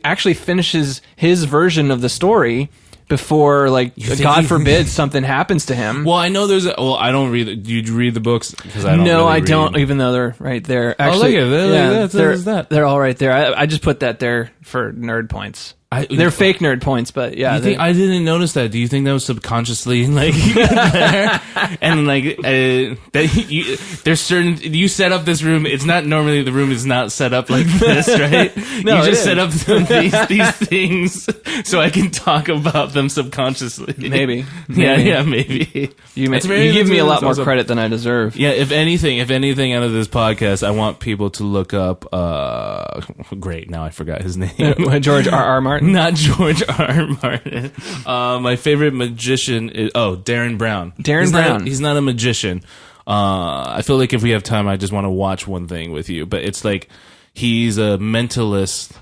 actually finishes his version of the story before, like, God forbid something happens to him. Well, I know I don't read. Do you read the books? Because I don't. No, I don't. Even though they're right there. Actually, they're all right there. I just put that there for nerd points. They're fake nerd points, but yeah. I didn't notice that. Do you think that was subconsciously like there? And like there's certain, you set up this room. It's not normally, the room is not set up like this, right? No, you just set up these things so I can talk about them subconsciously. Maybe. Yeah, maybe. You give me a lot more credit than I deserve. Yeah, if anything out of this podcast, I want people to look up. Great, now I forgot his name. George R.R. Martin. Martin. Not George R. Martin. My favorite magician is Darren Brown. He's not a magician. I feel like if we have time, I just want to watch one thing with you. But it's like he's a mentalist,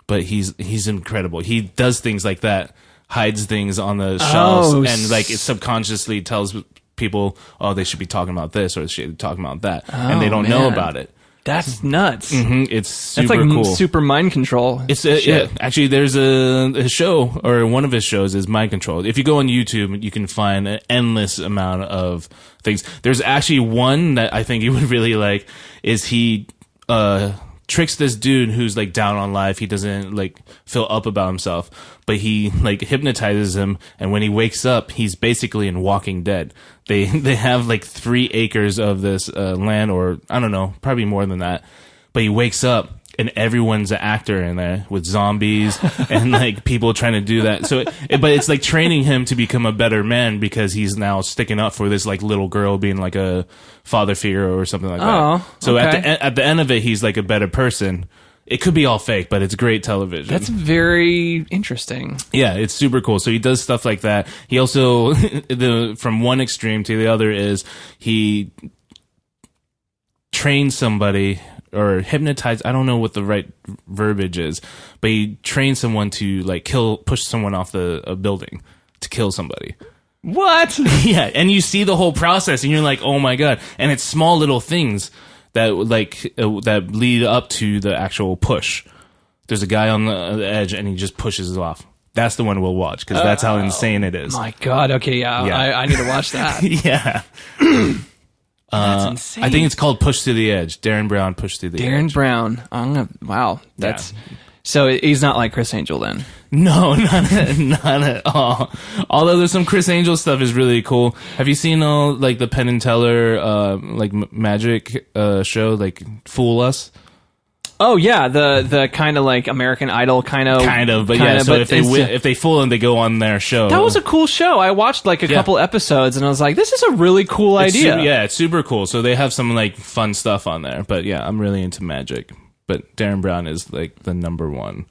but he's incredible. He does things like that, hides things on the shelves, and like it subconsciously tells people, oh, they should be talking about this or they should be talking about that, and they don't know about it. That's nuts. It's super like cool. Super mind control. It's actually, there's a show, or one of his shows is Mind Control. If you go on YouTube, you can find an endless amount of things. There's actually one that I think you would really like. Is he tricks this dude who's like down on life. He doesn't like feel up about himself, but he like hypnotizes him, and when he wakes up, he's basically in Walking Dead. They have like 3 acres of this land, or I don't know, probably more than that. But he wakes up and everyone's an actor in there with zombies and like people trying to do that. So, but it's like training him to become a better man because he's now sticking up for this like little girl being like a father figure or something like that. So at the end of it, he's like a better person. It could be all fake, but it's great television. That's very interesting. Yeah, it's super cool. So he does stuff like that. He also, from one extreme to the other is he trains somebody or hypnotize. I don't know what the right verbiage is, but he trains someone to like push someone off a building to kill somebody. What? Yeah, and you see the whole process, and you're like, oh my god! And it's small little things that that lead up to the actual push. There's a guy on the edge, and he just pushes it off. That's the one we'll watch because that's how insane it is. My god! Okay, yeah. I need to watch that. Yeah. That's insane. I think it's called Push to the Edge. Darren Brown, Push to the Edge. Darren Brown. Wow. That's so he's not like Chris Angel then. No, not at all. Although there's some Chris Angel stuff is really cool. Have you seen all like the Penn and Teller like magic show, like Fool Us? Oh yeah, the kind of like American Idol kind of, but yeah. So if they fool them, they go on their show. That was a cool show. I watched like a couple episodes, and I was like, "This is a really cool idea." It's super cool. So they have some like fun stuff on there. But yeah, I'm really into magic. But Darren Brown is like the number one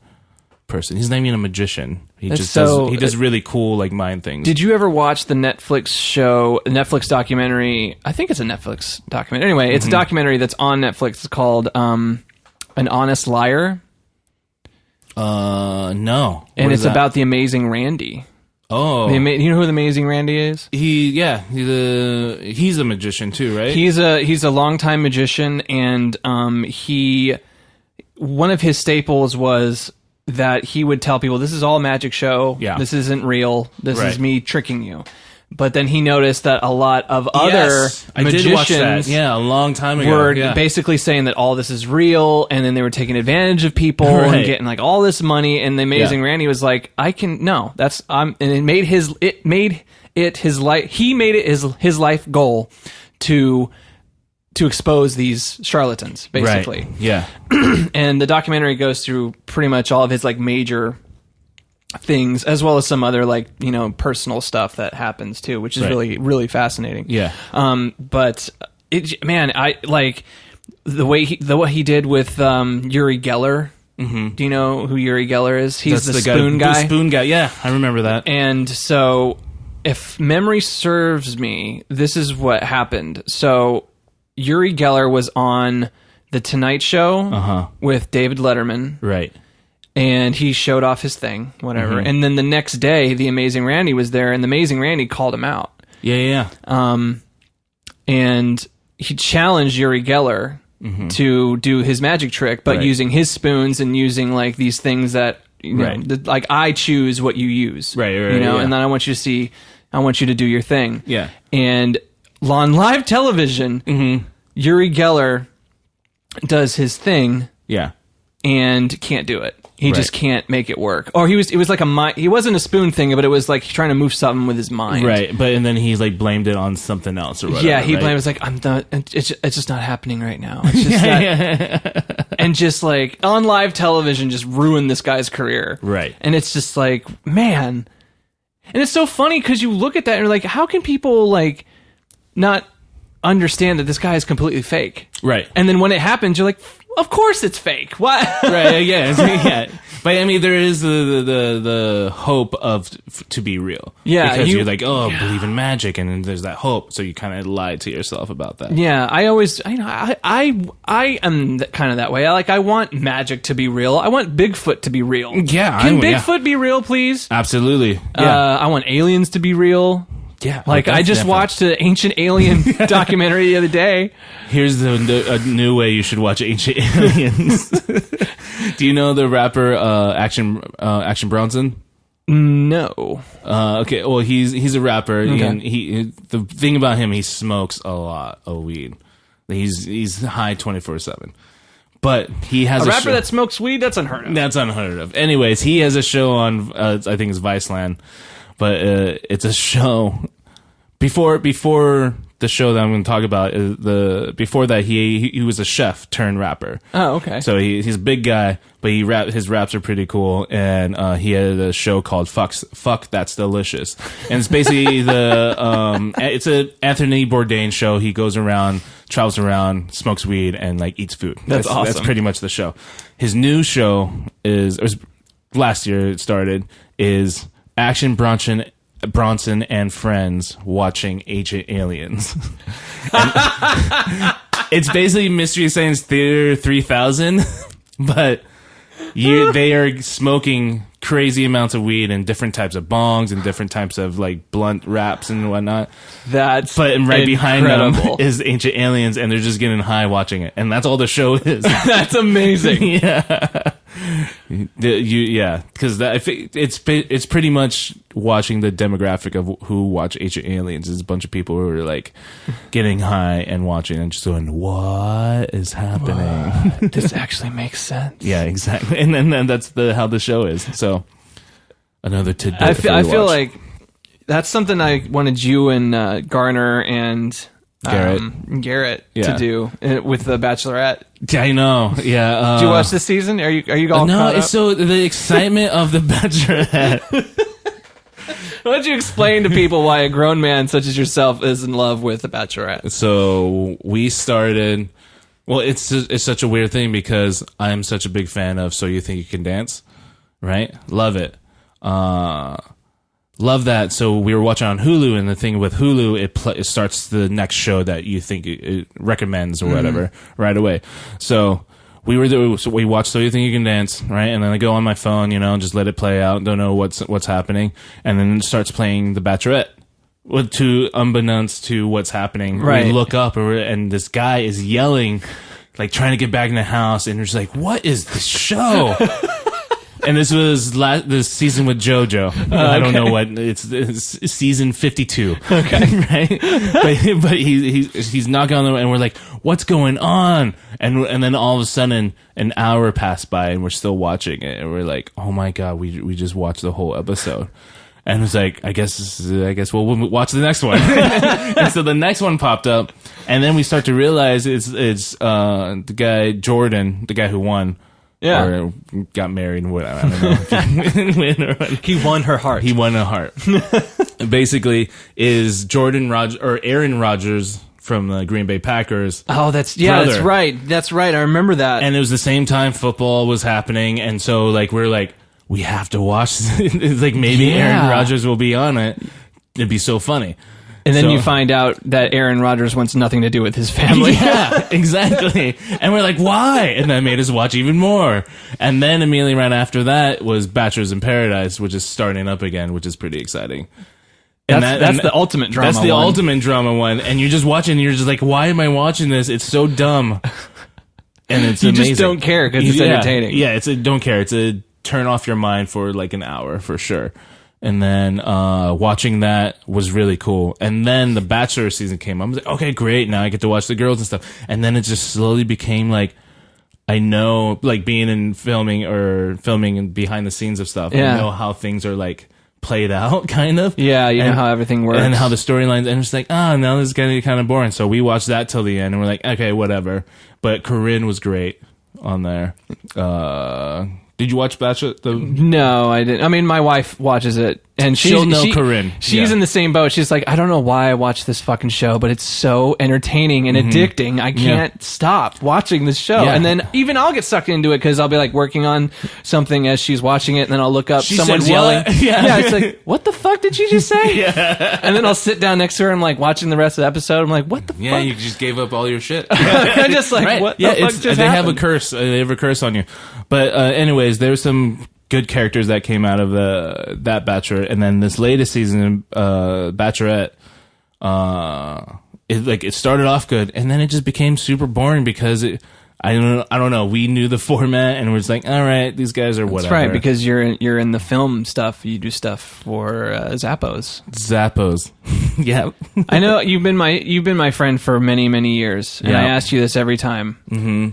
person. He's not even a magician. He does really cool like mind things. Did you ever watch the Netflix documentary? I think it's a Netflix documentary. Anyway, it's a documentary that's on Netflix. It's called An Honest Liar. No. And it's about the Amazing Randy. Oh. You know who the Amazing Randy is? He's a magician too, right? He's a longtime magician, and one of his staples was that he would tell people, this is all a magic show. Yeah. This isn't real. This is me tricking you. But then he noticed that a lot of other magicians a long time ago were basically saying that all this is real, and then they were taking advantage of people and getting like all this money. And the Amazing Randy was like, and it made his life goal to expose these charlatans, basically. Right. Yeah. And the documentary goes through pretty much all of his like major things, as well as some other like, you know, personal stuff that happens too, which is really, really fascinating. Yeah. But I like the way he did with Uri Geller. Mm-hmm. Do you know who Uri Geller is? He's the spoon guy. The spoon guy. Yeah, I remember that. And so, if memory serves me, this is what happened. So, Uri Geller was on The Tonight Show with David Letterman. Right. And he showed off his thing, whatever. Mm-hmm. And then the next day, the Amazing Randy was there, and the Amazing Randy called him out. Yeah. And he challenged Uri Geller to do his magic trick, but using his spoons and using like these things that, you know, like I choose what you use. Right. You know, and then I want you to do your thing. Yeah. And on live television, Uri Geller does his thing. Yeah. And can't do it. He just can't make it work. Or it was like he wasn't a spoon thing, but it was like trying to move something with his mind. Right. And then he's like blamed it on something else or whatever. Yeah, he blamed it. It's like, it's just not happening right now. It's just and just like on live television just ruined this guy's career. Right. And it's just like, man. And it's so funny because you look at that and you're like, how can people like not understand that this guy is completely fake? Right. And then when it happens, you're like, of course it's fake. What? Right. Yeah. But I mean, there is the hope of to be real. Yeah, because you're like, oh, believe in magic, and then there's that hope. So you kind of lie to yourself about that. Yeah, I always, I am kind of that way. I want magic to be real. I want Bigfoot to be real. Yeah, can Bigfoot be real, please? Absolutely. Yeah. I want aliens to be real. Yeah, like I just watched an ancient alien documentary the other day. Here's a new way you should watch Ancient Aliens. Do you know the rapper Action Bronson? No. Okay. Well, he's a rapper, Okay. and the thing about him, he smokes a lot of weed. He's high 24/7. But he has a rapper that smokes weed. That's unheard of. That's unheard of. Anyways, he has a show on I think it's Viceland. But it's a show. Before the show that I'm going to talk about, before that he was a chef turned rapper. Oh, okay. So he's a big guy, but his raps are pretty cool, and he had a show called Fuck That's Delicious, and it's basically it's a Anthony Bourdain show. He goes around, travels around, smokes weed, and like eats food. That's awesome. That's pretty much the show. His new show last year it started is Action Bronson and friends watching Ancient Aliens. It's basically Mystery Science Theater 3000, but they are smoking crazy amounts of weed and different types of bongs and different types of like blunt wraps and whatnot. But right behind them incredible. is Ancient Aliens, and they're just getting high watching it, and that's all the show is. That's amazing. Yeah. Because it's pretty much watching the demographic of who watch Ancient Aliens is a bunch of people who are like getting high and watching and just going, what is happening? This actually makes sense. Yeah, exactly. And then that's how the show is. So another tidbit. I feel like that's something I wanted you and Garner and Garrett to do with the Bachelorette. I know. Yeah. Did you watch this season? Are you all caught up? So the excitement of the Bachelorette. Why don't you explain to people why a grown man such as yourself is in love with the Bachelorette? So we started. Well, it's such a weird thing because I'm such a big fan of So You Think You Can Dance, right? Love it. Love that. So we were watching on Hulu, and the thing with Hulu, it starts the next show that you think it recommends or whatever right away. So we were there. So we watched So You Think You Can Dance, right? And then I go on my phone, just let it play out. Don't know what's happening, and then it starts playing The Bachelorette. Unbeknownst to what's happening, right. We look up, and this guy is yelling, like trying to get back in the house, and you're just like, "What is this show?" And this was this season with JoJo. I don't know what it's season 52. Okay, right? But he's knocking on the door, and we're like, "What's going on?" And then all of a sudden, an hour passed by, and we're still watching it, and we're like, "Oh my god, we just watched the whole episode." And it's like, I guess we'll watch the next one. And so the next one popped up, and then we start to realize it's the guy Jordan, the guy who won. Yeah. Or got married and whatever. I don't know if he win or what. He won her heart. He won a heart. Basically, is Aaron Rodgers from the Green Bay Packers. Oh, that's brother. right. That's right. I remember that. And it was the same time football was happening, and so like we're like, we have to watch this. It's like maybe Aaron Rodgers will be on it. It'd be so funny. And then you find out that Aaron Rodgers wants nothing to do with his family. Yeah, exactly. And we're like, why? And that made us watch even more. And then immediately right after that was Bachelors in Paradise, which is starting up again, which is pretty exciting. And that's the ultimate drama. That's the ultimate drama one. And you're just watching, and you're just like, why am I watching this? It's so dumb. And it's you amazing. just don't care because it's entertaining. Yeah, don't care. It's a turn off your mind for like an hour for sure. And then watching that was really cool. And then the Bachelor season came. I was like, okay, great. Now I get to watch the girls and stuff. And then it just slowly became like, I know, like being in filming and behind the scenes of stuff. Yeah. I know how things are like played out, kind of. Yeah, you know how everything works. And how the storylines, and it's like, now this is going to be kind of boring. So we watched that till the end, and we're like, okay, whatever. But Corinne was great on there. Did you watch Bachelor? No, I didn't. I mean, my wife watches it, And she'll know Corinne. She's in the same boat. She's like, I don't know why I watch this fucking show, but it's so entertaining and addicting. I can't stop watching this show. And then even I'll get sucked into it because I'll be like working on something as she's watching it, and then I'll look up, someone's yelling. Yeah, it's like, what the fuck did she just say? And then I'll sit down next to her and like watching the rest of the episode. I'm like, what the fuck? Yeah, you just gave up all your shit. I'm just like, what the fuck just happened? They have a curse. They have a curse on you. But anyways, there's some good characters that came out of that Bachelor, and then this latest season, Bachelorette, it started off good, and then it just became super boring because I don't know. We knew the format, and we're just like, all right, these guys are whatever. That's right, because you're in the film stuff. You do stuff for Zappos. Yeah. I know you've been my friend for many, many years, and I ask you this every time. Mm-hmm.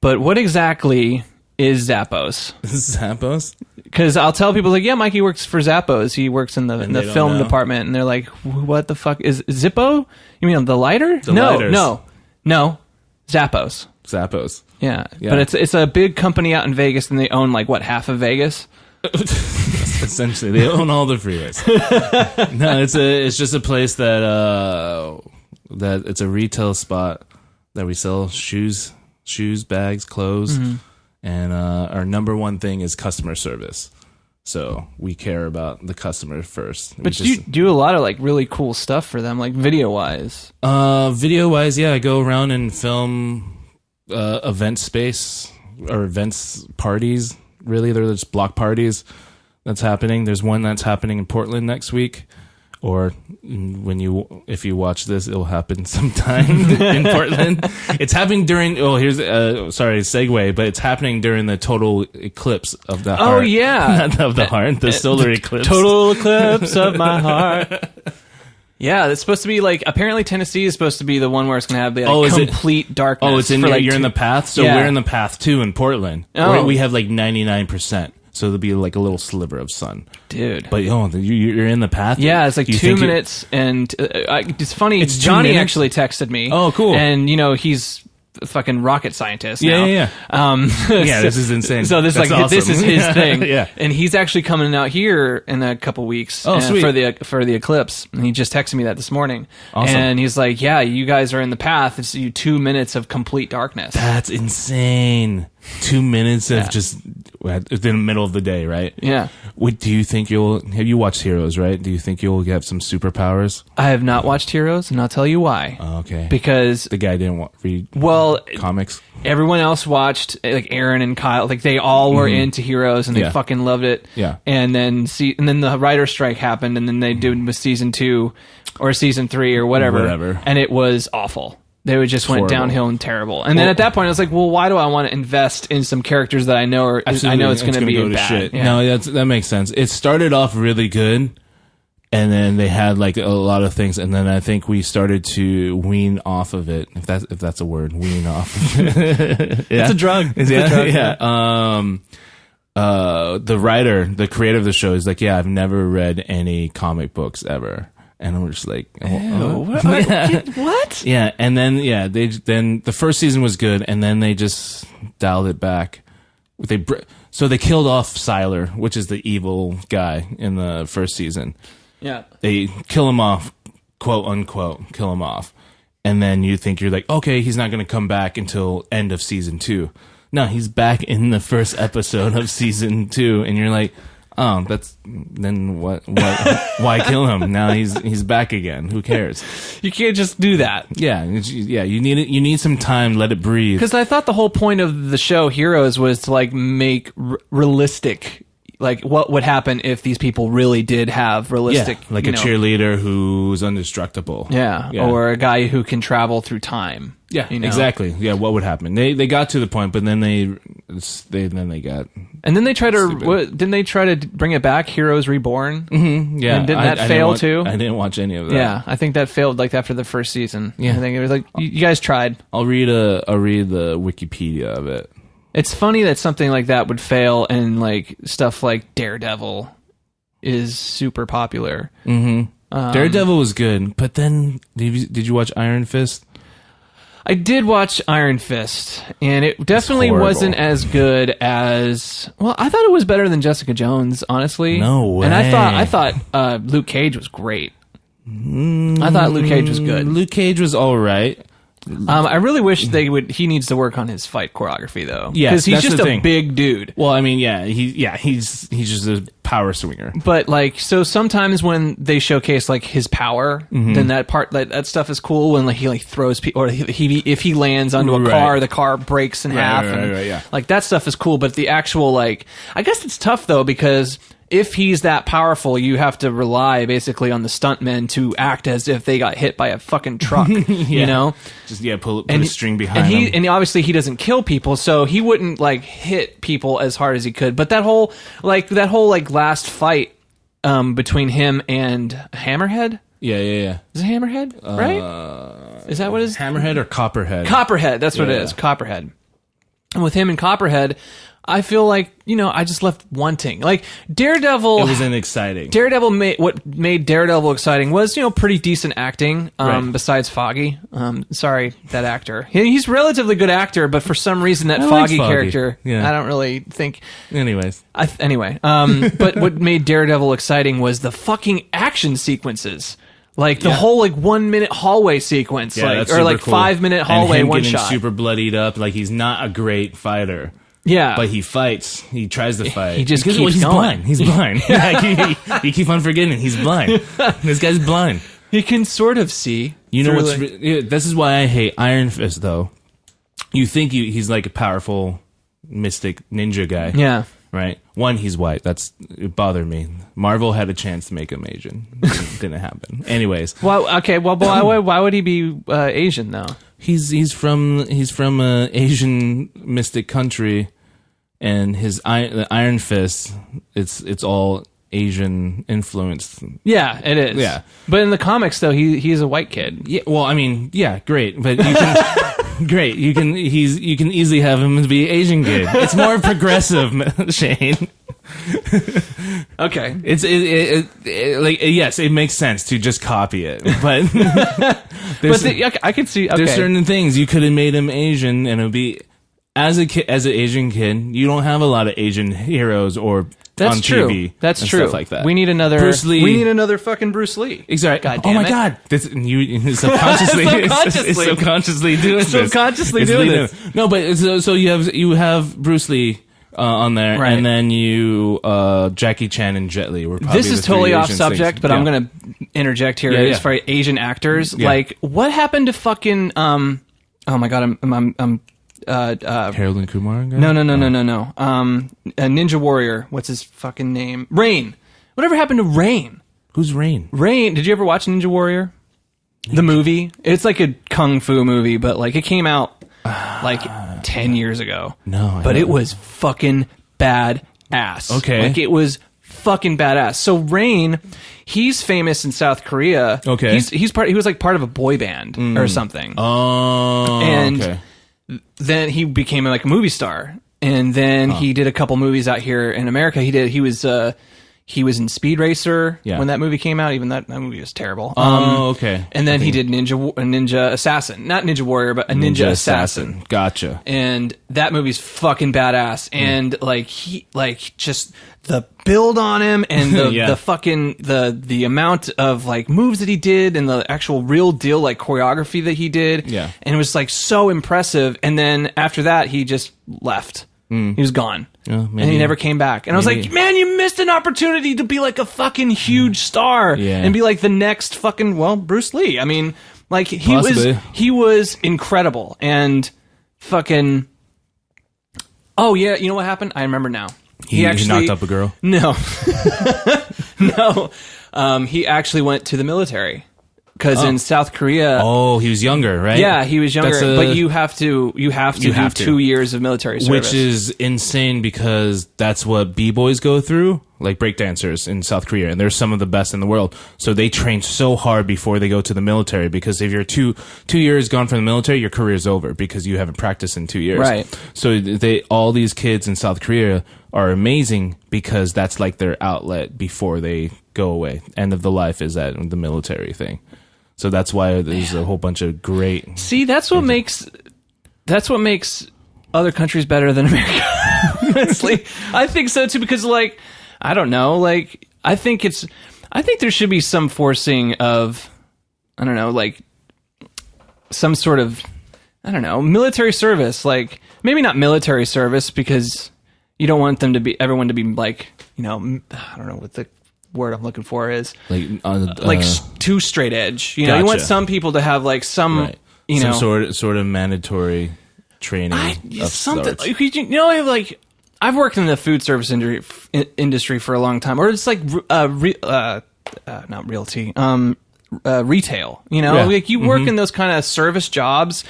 But what exactly is Zappos? Zappos? Because I'll tell people like, yeah, Mikey works for Zappos. He works in the film department, and they're like, what the fuck is Zippo? You mean the lighter? No, Zappos. Yeah, but it's a big company out in Vegas, and they own like what, half of Vegas? Essentially, they own all the freeways. No, it's just a place that it's a retail spot that we sell shoes, bags, clothes. Mm-hmm. And our number one thing is customer service. So we care about the customer first. But you do a lot of like really cool stuff for them, like video-wise. Video-wise, yeah. I go around and film event space or events parties. Really, they're just block parties that's happening. There's one that's happening in Portland next week. Or if you watch this, it'll happen sometime in Portland. It's happening during. Oh, here's segue, but it's happening during the total eclipse of the heart. Oh yeah, not of the heart, the solar eclipse. Total eclipse of my heart. Yeah, it's supposed to be like. Apparently, Tennessee is supposed to be the one where it's going to have the complete darkness. Oh, it's in you're in the path. So we're in the path too in Portland. Oh. We have like 99%. So there'll be like a little sliver of sun, dude. But you're in the path. Yeah, it's like 2 minutes, and it's funny. It's Johnny actually texted me. Oh, cool. And he's a fucking rocket scientist. Yeah, now. Yeah, this is insane. So this awesome. This is his thing. Yeah, and he's actually coming out here in a couple weeks. Oh, sweet. For the eclipse. And he just texted me that this morning. Awesome. And he's like, "Yeah, you guys are in the path. It's 2 minutes of complete darkness." That's insane. 2 minutes of just in the middle of the day, right? Yeah. Do you think have you watched Heroes, right? Do you think you'll get some superpowers? I have not watched Heroes, and I'll tell you why. Oh, okay. Because the guy didn't read comics. Everyone else watched, like Aaron and Kyle, like they all were into Heroes, and they fucking loved it. Yeah. And then the writer's strike happened, and then they did with season 2 or season 3 or whatever. And it was awful. They just went downhill and terrible. And then at that point, I was like, well, why do I want to invest in some characters that I know it's going to be bad? Shit. Yeah. No, that makes sense. It started off really good, and then they had like a lot of things, and then I think we started to wean off of it. If that's a word, wean off. It's a drug. Yeah. The writer, the creator of the show, is like, yeah, I've never read any comic books ever. And I'm just like, what? Yeah, and then then the first season was good, and then they just dialed it back. So they killed off Siler, which is the evil guy in the first season. Yeah, they kill him off, quote unquote, kill him off, and then you're like, okay, he's not going to come back until end of season 2. No, he's back in the first episode of season 2, and you're like, oh, then what? Why kill him? Now he's back again. Who cares? You can't just do that. Yeah. You need it. You need some time. Let it breathe. Because I thought the whole point of the show Heroes was to like make realistic. Like, what would happen if these people really did have realistic... Yeah, like a cheerleader who's indestructible. Yeah, or a guy who can travel through time. Yeah, exactly. Yeah, what would happen? They got to the point, but then they got... And then they tried to... didn't they try to bring it back, Heroes Reborn? Mm-hmm, yeah. And didn't that fail too? I didn't watch any of that. Yeah, I think that failed like after the first season. Yeah. I think it was like, you guys tried. I'll read the Wikipedia of it. It's funny that something like that would fail, and like stuff like Daredevil is super popular. Mm-hmm. Daredevil was good, but then did you watch Iron Fist? I did watch Iron Fist, and it definitely wasn't as good as. Well, I thought it was better than Jessica Jones, honestly. No way. And I thought Luke Cage was great. I thought Luke Cage was good. Luke Cage was all right. I really wish they would. He needs to work on his fight choreography, though. Yeah, because he's that's just the a thing. big dude. Well, I mean, he's just a power swinger. But like, so sometimes when they showcase like his power, then that part, that stuff is cool. When like he like throws people, or if he lands onto a car, the car breaks in half. Right, like that stuff is cool. But the actual like, I guess it's tough though, because if he's that powerful, you have to rely basically on the stuntmen to act as if they got hit by a fucking truck. You know, just put a string behind him. And obviously he doesn't kill people, so he wouldn't like hit people as hard as he could. But that whole last fight between him and Hammerhead. Yeah. Is it Hammerhead? Right? Is that what it is? Hammerhead or Copperhead? Copperhead. That's what it is. Copperhead. And with him and Copperhead, I feel like, I just left wanting. Like, Daredevil... It wasn't exciting. What made Daredevil exciting was, pretty decent acting, besides Foggy. Sorry, that actor. He's a relatively good actor, but for some reason that Foggy character, I don't really think... Anyways. But what made Daredevil exciting was the fucking action sequences. Like the whole 1 minute hallway sequence, or cool. 5 minute hallway and him one getting shot. Super bloodied up, like he's not a great fighter. Yeah, but he fights. He tries to fight. He just keeps he's going. Blind. He's blind. You keep on forgetting he's blind. This guy's blind. He can sort of see. You know what's? This is why I hate Iron Fist, though. You think he's like a powerful mystic ninja guy. Yeah. Right. One, he's white. It bothered me. Marvel had a chance to make him Asian. It didn't happen. Anyways. Well, okay. Well, why would he be Asian though? He's from a Asian mystic country, and the Iron Fist. It's all Asian influenced. Yeah, it is. Yeah, but in the comics though, he's a white kid. Yeah. Well, I mean, yeah, great, but you can. Great, you can easily have him be Asian kid. It's more progressive, Shane. Okay, yes, it makes sense to just copy it, but I can see. Okay. There's certain things you could have made him Asian, and it would be as an Asian kid. You don't have a lot of Asian heroes or. That's on true. TV That's and true. Stuff like that. We need another Bruce Lee. We need another fucking Bruce Lee. Exactly. God damn oh my it. God! You subconsciously, it's subconsciously doing this. No, but so you have Bruce Lee on there, right. And then you Jackie Chan and Jet Li were. Probably this is totally off subject, but I'm going to interject here. As far as Asian actors, like what happened to fucking oh my God, I'm Harold and Kumar guy? No. A Ninja Warrior. What's his fucking name? Rain. Whatever happened to Rain? Who's Rain? Rain. Did you ever watch Ninja Warrior? The movie? It's like a kung fu movie, but like it came out like 10 years ago. No. But it was fucking badass. Okay. Like it was fucking badass. So Rain, he's famous in South Korea. Okay. He was like part of a boy band or something. Oh. And okay. Then he became like a movie star, and then he did a couple movies out here in America. He was in Speed Racer when that movie came out. Even that movie was terrible. Okay. And then he did Ninja Assassin, not Ninja Warrior, but a Ninja Assassin. Gotcha. And that movie's fucking badass. And just the build on him and the fucking the amount of like moves that he did and the actual real deal like choreography that he did. Yeah. And it was like so impressive. And then after that, he just left. He was gone. And he never came back. And I was like, man, you missed an opportunity to be like a fucking huge star and be like the next fucking, Bruce Lee. I mean, like he was incredible and fucking, oh yeah, you know what happened? I remember now. He knocked up a girl? No. No. He actually went to the military. Because in South Korea... Oh, he was younger, right? Yeah, he was younger. But you have to do 2 years of military service. Which is insane because that's what B-boys go through, like breakdancers in South Korea. And they're some of the best in the world. So they train so hard before they go to the military. Because if you're two years gone from the military, your career's over because you haven't practiced in 2 years. Right. So all these kids in South Korea are amazing because that's like their outlet before they go away. End of the life is that the military thing. So that's why there's a whole bunch of great. See, that's what makes other countries better than America. Honestly, I think so too, because like, I don't know, like I think there should be some forcing of, I don't know, like some sort of, I don't know, military service. Like maybe not military service, because you don't want everyone to be like, you know, I don't know what the word I'm looking for is, like too straight edge. You know, you want some people to have like some, you know, sort of mandatory training of something. sorts. You know, like I've worked in the food service industry for a long time, or it's like not realty, retail. You know, like you work in those kind of service jobs,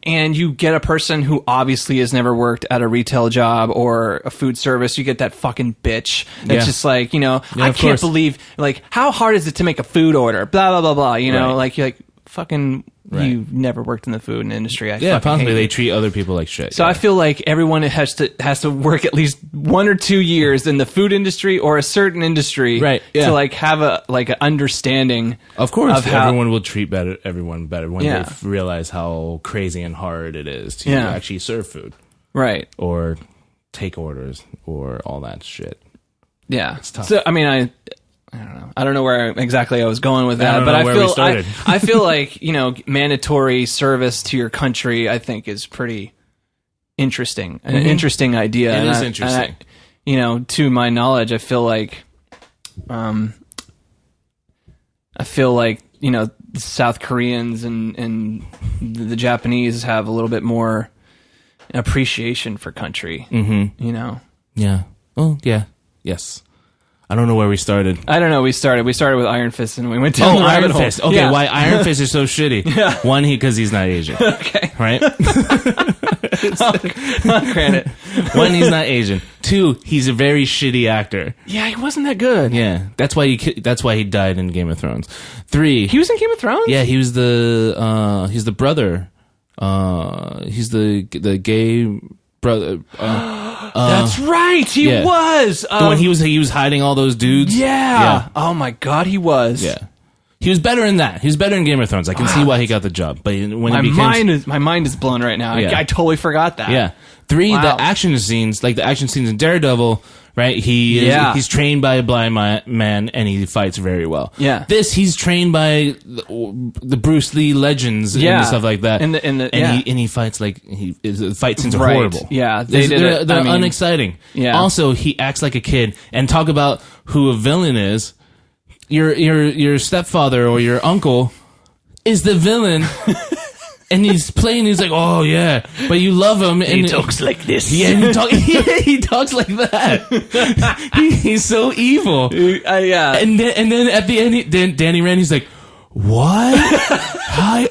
and you get a person who obviously has never worked at a retail job or a food service. You get that fucking bitch that's just like, you know, I can't believe, like, how hard is it to make a food order? Blah blah blah blah. You know, like you're like fucking. You never worked in the food industry. Possibly they treat other people like shit. So I feel like everyone has to work at least 1 or 2 years in the food industry or a certain industry, to like have an understanding. Of course, everyone will treat everyone better when they realize how crazy and hard it is to actually serve food, right? Or take orders or all that shit. Yeah, it's tough. So I mean, I don't know. I don't know where exactly I was going with that, but I feel like, you know, mandatory service to your country, I think, is pretty interesting. An interesting idea. It is interesting. You know, to my knowledge, I feel like, you know, the South Koreans and the Japanese have a little bit more appreciation for country. You know. Yeah. Oh yeah. Yes. I don't know where we started. I don't know. We started with Iron Fist, and we went down the rabbit hole. Iron Fist. Okay, why Iron Fist is so shitty? One, because he's not Asian. Okay, right? I'll grant it. One, he's not Asian. Two, he's a very shitty actor. Yeah, he wasn't that good. Yeah, that's why he died in Game of Thrones. Three, he was in Game of Thrones. Yeah, he was he's the brother. He's the gay brother. That's right. He was. The one he was hiding all those dudes. Yeah. Oh my God, he was. Yeah. He was better in that. He was better in Game of Thrones. I can see why he got the job. But when my mind is blown right now. I totally forgot that. Yeah. Three, the action scenes, like the action scenes in Daredevil, right? He's trained by a blind man and he fights very well. Yeah. He's trained by the Bruce Lee legends and stuff like that. And he fights like the fight scenes are horrible. Yeah. They're unexciting. Yeah. Also, he acts like a kid. And talk about who a villain is. Your stepfather or your uncle is the villain. And he's playing, he's like, oh yeah, but you love him. And he talks like this. Yeah, he talks like that. He's so evil. Yeah. And then at the end, Danny Rand, he's like, what?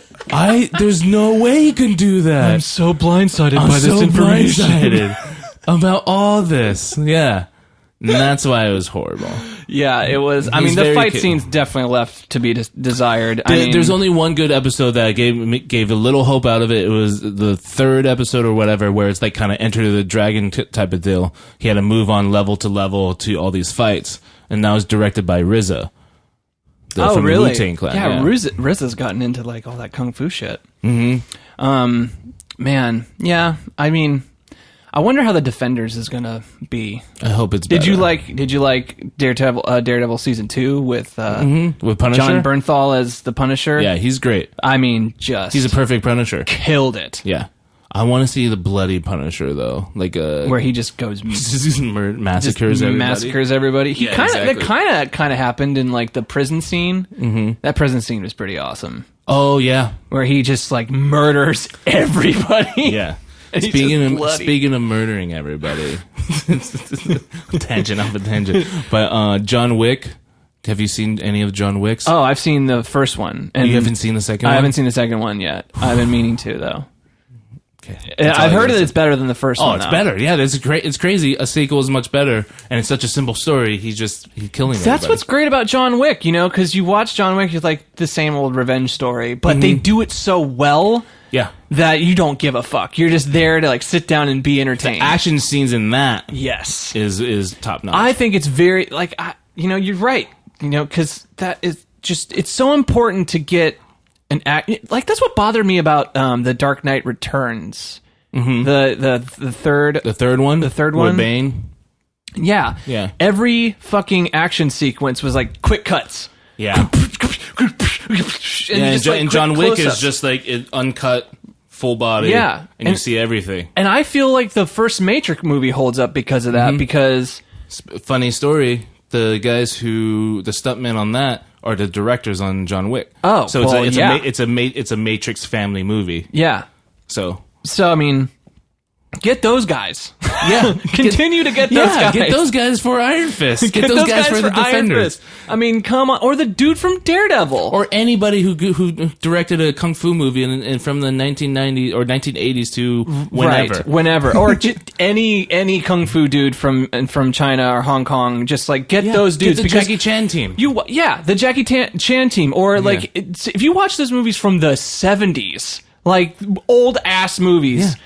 There's no way he can do that. I'm so blindsided by this information. Blindsided about all this. Yeah. And that's why it was horrible. Yeah, it was. I mean, the fight scenes definitely left to be desired. There's only one good episode that gave a little hope out of it. It was the third episode or whatever, where it's like kind of Enter the Dragon type of deal. He had to move on level to level to all these fights, and that was directed by RZA. From really? The Wu-Tang Clan. Yeah, RZA's gotten into like all that kung fu shit. Mm-hmm. Man, yeah. I mean, I wonder how the Defenders is gonna be. I hope it's better. Did you like Daredevil season 2 with Punisher? John Bernthal as the Punisher? Yeah, he's great. I mean, he's a perfect Punisher. Killed it. Yeah. I want to see the bloody Punisher though, like where he just goes massacres everybody. That kind of happened in like the prison scene. Mm-hmm. That prison scene was pretty awesome. Oh yeah, where he just like murders everybody. Yeah. Speaking of murdering everybody, tangent off a tangent. But John Wick, have you seen any of John Wick's? Oh, I've seen the first one. And you haven't seen the second one? I haven't seen the second one yet. I've been meaning to, though. Okay. I've heard that it's better than the first one. Oh, it's better. Yeah, it's crazy. A sequel is much better, and it's such a simple story. He's killing everybody. That's what's great about John Wick, you know, because you watch John Wick, it's like the same old revenge story, but they do it so well. Yeah, that you don't give a fuck. You're just there to like sit down and be entertained. The action scenes in that, yes, is top notch. I think it's very like you're right. You know, because that is just it's so important to get like that's what bothered me about the Dark Knight Returns. Mm-hmm. The third one with Bane. Yeah. Every fucking action sequence was like quick cuts. Yeah. And John Wick is just like uncut, full body. Yeah. And you see everything. And I feel like the first Matrix movie holds up because of that. Because funny story, the guys the stuntmen on that are the directors on John Wick. Oh, so it's a Matrix family movie. Yeah. So I mean, get those guys. Yeah, continue to get those guys. Get those guys for Iron Fist. Get those guys for the Defenders. I mean, come on, or the dude from Daredevil, or anybody who directed a kung fu movie and from the 1990s or 1980s to whenever, or any kung fu dude from China or Hong Kong. Just like get those dudes. Get the Jackie Chan team. The Jackie Chan team, or like if you watch those movies from the 70s, like old ass movies. Yeah.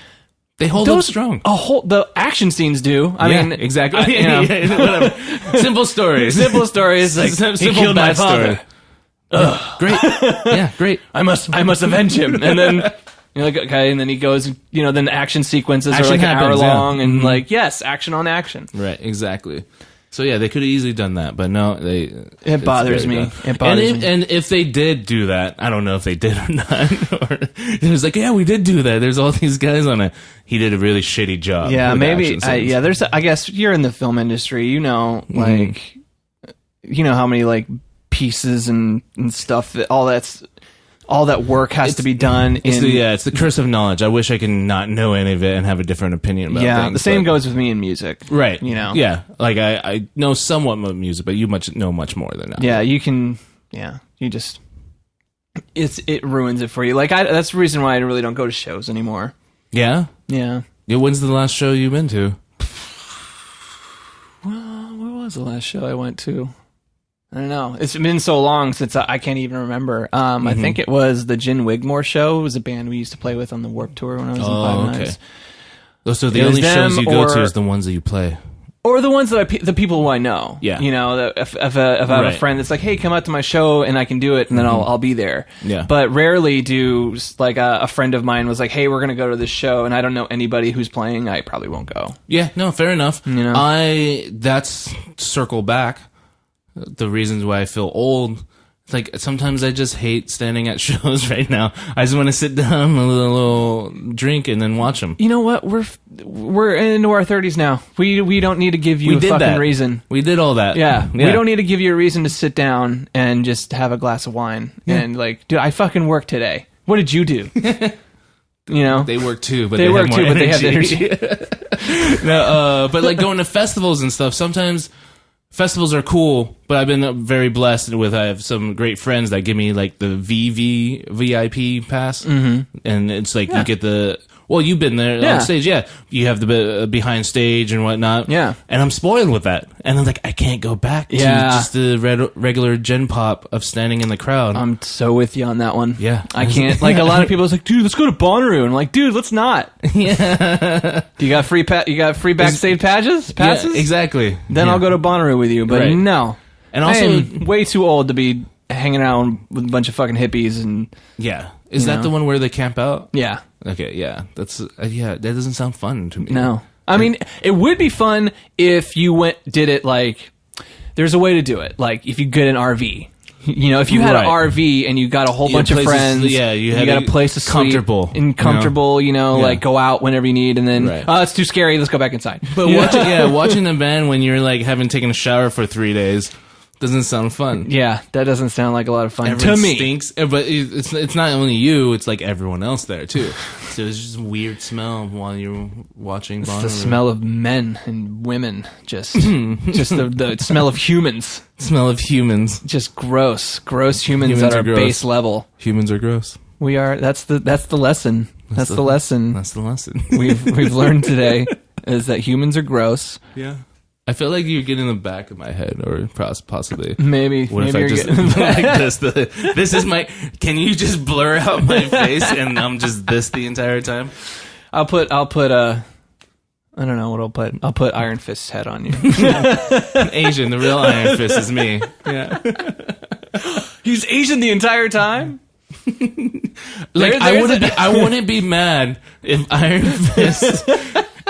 They hold up strong. The action scenes do. I mean, exactly. Whatever. Simple stories. Simple stories. Like, he killed my father. Great. Yeah, great. I must avenge him. And then you're like, okay, and then he goes. Then the action sequences are like an hour long, and like, yes, action on action. Right. Exactly. So yeah, they could have easily done that, but no, It bothers me. And if they did do that, I don't know if they did or not. Or it was like, yeah, we did do that. There's all these guys on it. He did a really shitty job. Yeah, maybe. There's. I guess you're in the film industry. Like, how many like pieces and stuff that all that work has to be done. It's the curse of knowledge. I wish I could not know any of it and have a different opinion about things. Yeah, the same goes with me in music. Right. Yeah, like I know somewhat about music, but you know much more than that. Yeah, you can. Yeah, you just. It ruins it for you. Like that's the reason why I really don't go to shows anymore. Yeah. Yeah. When's the last show you've been to? Well, what was the last show I went to? I don't know. It's been so long since I can't even remember. I think it was the Gin Wigmore show. It was a band we used to play with on the Warped Tour when I was in Five Nights. So the only shows you go to is the ones that you play? Or the ones that the people who I know. Yeah. That if I have a friend that's like, hey, come out to my show and I can do it, and then I'll be there. Yeah. But rarely do, like, a friend of mine was like, hey, we're going to go to this show, and I don't know anybody who's playing, I probably won't go. Yeah, no, fair enough. That's circle back. The reasons why I feel old. Like, sometimes I just hate standing at shows right now. I just want to sit down, a little drink, and then watch them. You know what? We're into our 30s now. We don't need to give you a fucking reason. We did all that. Yeah. We don't need to give you a reason to sit down and just have a glass of wine. Yeah. And like, dude, I fucking worked today. What did you do? They work too, but they have energy. No, but like going to festivals and stuff, sometimes festivals are cool, but I've been very blessed with, I have some great friends that give me like the VIP pass, and it's like you get you've been there on stage, you have the behind stage and whatnot, and I'm spoiled with that, and I'm like, I can't go back to just the regular gen pop of standing in the crowd. I'm so with you on that one. Yeah, I can't. Like a lot of people is like, dude, let's go to Bonnaroo, and I'm like, dude, let's not. Yeah, you got free backstage passes? Yeah, exactly. Then I'll go to Bonnaroo with you, but no. And also, I am way too old to be hanging out with a bunch of fucking hippies and Is that the one where they camp out? Yeah. Okay, yeah. That's that doesn't sound fun to me. No. I mean, it would be fun if you did it like, there's a way to do it. Like, if you get an RV. If you had an RV and you got a whole bunch of friends, you got a place to sleep, comfortable, like go out whenever you need, and then it's too scary, let's go back inside. But watching the band when you're like haven't taken a shower for 3 days doesn't sound fun. Yeah, that doesn't sound like a lot of fun Everyone to me. Stinks, but it's not only you; it's like everyone else there too. So it's just a weird smell while you're watching. It's the smell of men and women, just the smell of humans. Smell of humans, just gross humans at our base level. Humans are gross. We are. That's the lesson. That's the lesson. That's the lesson we've learned today is that humans are gross. Yeah. I feel like you're getting in the back of my head, or possibly. Maybe. What maybe if I just like this? This is my. Can you just blur out my face and I'm just this the entire time? I'll put I don't know what I'll put. I'll put Iron Fist's head on you. Asian, the real Iron Fist is me. Yeah. He's Asian the entire time? Like I wouldn't be mad if Iron Fist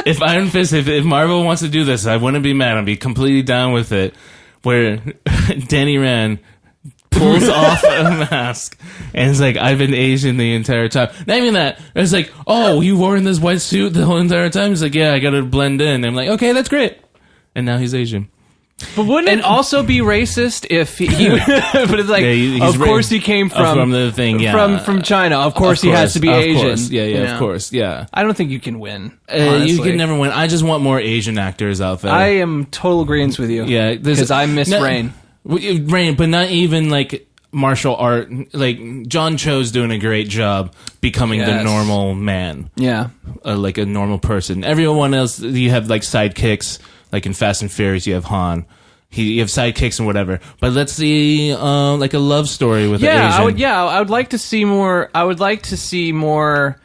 if Marvel wants to do this, I wouldn't be mad. I'd be completely down with it. Where Danny Rand pulls off a mask and it's like, I've been Asian the entire time. Not even that. It's like, oh, you wore in this white suit the whole entire time? He's like, yeah, I gotta blend in. And I'm like, okay, that's great. And now he's Asian. But wouldn't it also be racist if he but it's like, yeah, of course he came from the thing, yeah. From China. Of course he has to be Asian. Course. Yeah, of course, yeah. I don't think you can win. You can never win. I just want more Asian actors out there. I am total agreement with you. Yeah. Because I miss Rain. Rain, but not even like martial art. Like John Cho's doing a great job becoming the normal man. Yeah. Like a normal person. Everyone else, you have like sidekicks. Like in Fast and Furious, you have Han. You have sidekicks and whatever. But let's see, like a love story with an Asian. I would like to see more. I would like to see more,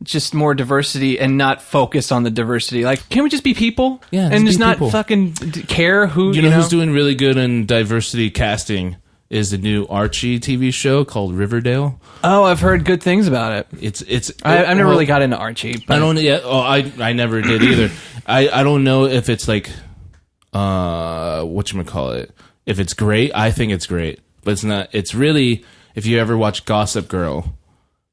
just more diversity and not focus on the diversity. Like, can we just be people? Yeah, and just not fucking care who. You know who's doing really good in diversity casting is the new Archie TV show called Riverdale. Oh, I've heard good things about it. I've never really got into Archie. But. I don't. Yeah. Oh, I never did either. I don't know if it's like, whatchamacallit. If it's great, I think it's great. But it's not. It's really, if you ever watch Gossip Girl,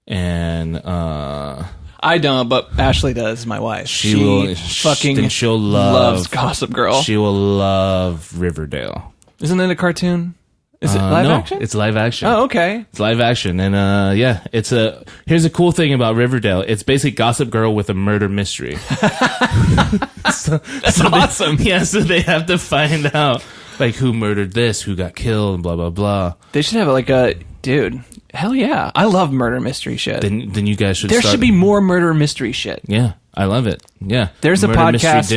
and I don't, but Ashley does. My wife. She'll loves Gossip Girl. She will love Riverdale. Isn't it a cartoon? Is it live action? It's live action. Oh, okay. It's live action, and yeah, here's a cool thing about Riverdale. It's basically Gossip Girl with a murder mystery. That's awesome. Yeah, so they have to find out like who murdered this, who got killed, and blah blah blah. They should have like a dude. Hell yeah, I love murder mystery shit. Then you guys should. There should be more murder mystery shit. Yeah. I love it. Yeah. There's a podcast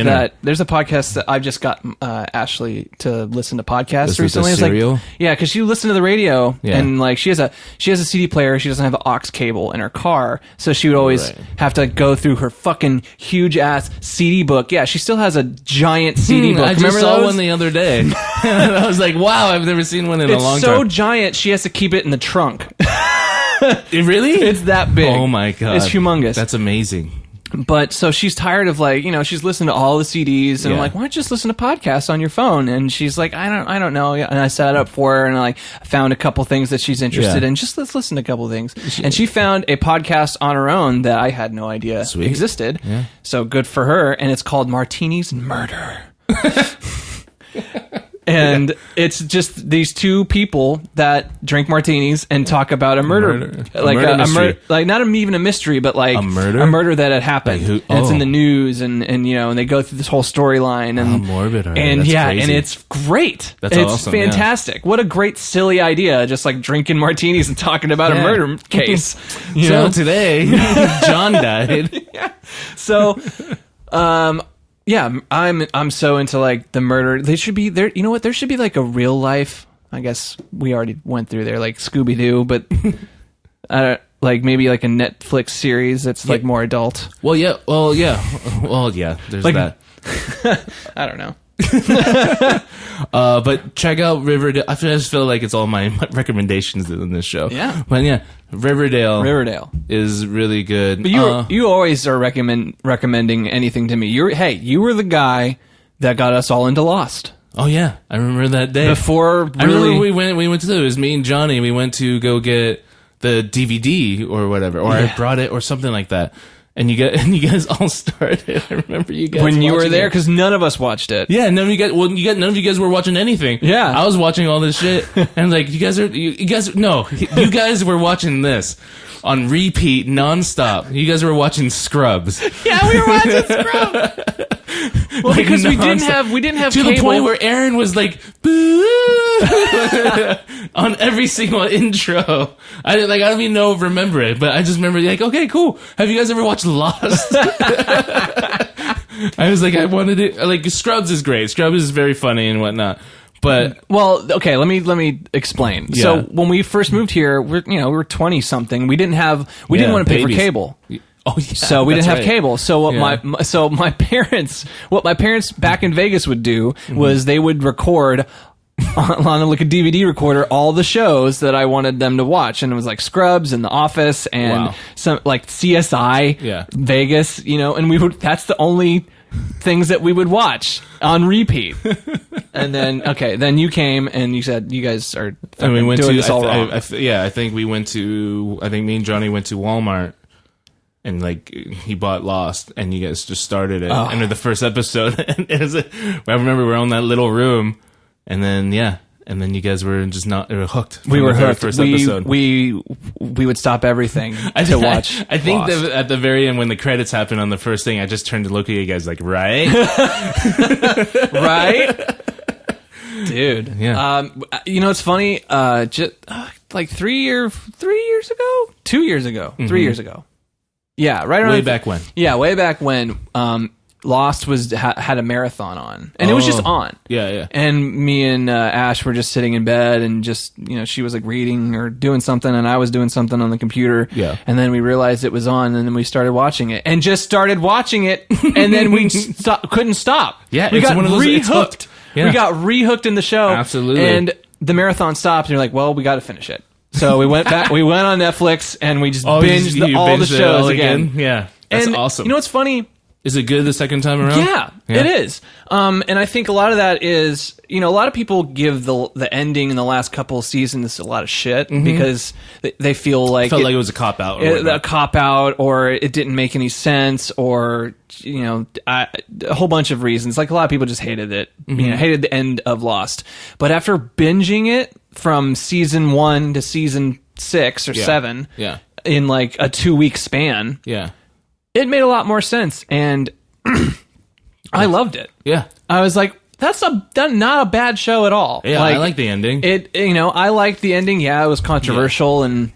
that I've just got Ashley to listen to podcasts recently. It's like, yeah, because she listens to the radio and like she has a CD player. She doesn't have an aux cable in her car, so she would always have to go through her fucking huge ass CD book. Yeah, she still has a giant CD book. I just saw one the other day. And I was like, wow, I've never seen one in a long time. It's so giant, she has to keep it in the trunk. Really? It's that big. Oh my god, it's humongous. That's amazing. But so she's tired of like, she's listening to all the CDs and I'm like, why don't you just listen to podcasts on your phone? And she's like, I don't know. And I set it up for her and I found a couple things that she's interested in. Just let's listen to a couple things. And she found a podcast on her own that I had no idea existed. Yeah. So good for her. And it's called Martinis and Murder. And it's just these two people that drink martinis and talk about a murder. Not even a mystery, but like a murder that had happened. Like and it's in the news, and they go through this whole storyline and morbid. And that's yeah, crazy. And it's great. It's awesome, fantastic. What a great silly idea! Just like drinking martinis and talking about a murder case. So today, John died. So, yeah, I'm so into like the murder. They should be there. You know what? There should be like a real life. I guess we already went through there, like Scooby Doo, but like maybe like a Netflix series that's like more adult. Well, yeah. There's like, that. I don't know. But check out Riverdale. I just feel like it's all my recommendations in this show. Yeah, but yeah, Riverdale is really good. But you always are recommending anything to me. You were the guy that got us all into Lost. Oh yeah, I remember that day. I remember we went to it was me and Johnny. We went to go get the DVD or whatever, or I brought it or something like that. And you guys all started. I remember you guys when you were there because none of us watched it. Yeah, none of you guys were watching anything. Yeah, I was watching all this shit, and like you guys were watching this on repeat nonstop. You guys were watching Scrubs. Yeah, we were watching Scrubs. Well, like because we didn't have to cable. The point where Aaron was like boo on every single intro. I don't even remember it, but I just remember like, okay, cool. Have you guys ever watched Lost? I was like, I wanted it. Like Scrubs is great. Scrubs is very funny and whatnot. But okay, let me explain. Yeah. So when we first moved here, we were 20 something. We didn't want to pay for cable. Oh, yeah, so we didn't have cable. So what my parents back in Vegas would do was they would record on like a DVD recorder all the shows that I wanted them to watch, and it was like Scrubs and The Office and some like CSI, Vegas, and that's the only things that we would watch on repeat. And then you came and you said you guys are doing this all wrong. I think me and Johnny went to Walmart. And like he bought Lost, and you guys just started it. And the first episode, and I remember we were in that little room, and then you guys were just not hooked. We were hooked. First episode. We would stop everything to watch. I think at the very end when the credits happened on the first thing, I just turned to look at you guys like, right, right, dude. Yeah. It's funny. Just like 2 years ago, 3 years ago. Yeah, right around way back when. Yeah, way back when. Lost had a marathon on, and it was just on. Yeah. And me and Ash were just sitting in bed, and just she was like reading or doing something, and I was doing something on the computer. Yeah. And then we realized it was on, and then we started watching it, and and then we couldn't stop. Yeah, we got rehooked. Yeah. We got rehooked in the show. Absolutely. And the marathon stopped, and you're like, well, we got to finish it. So we went back. We went on Netflix, and we just binged all the shows again. Yeah, that's awesome. You know what's funny? Is it good the second time around? Yeah, it is. And I think a lot of that is, a lot of people give the ending in the last couple of seasons a lot of shit because they feel like it was a cop out, or it didn't make any sense, or a whole bunch of reasons. Like a lot of people just hated it, hated the end of Lost. But after binging it from season 1 to season 6 or 7, in like a 2-week span, it made a lot more sense, and I loved it. Yeah, I was like, that's not a bad show at all. Yeah, I like the ending. I liked the ending. Yeah, it was controversial, and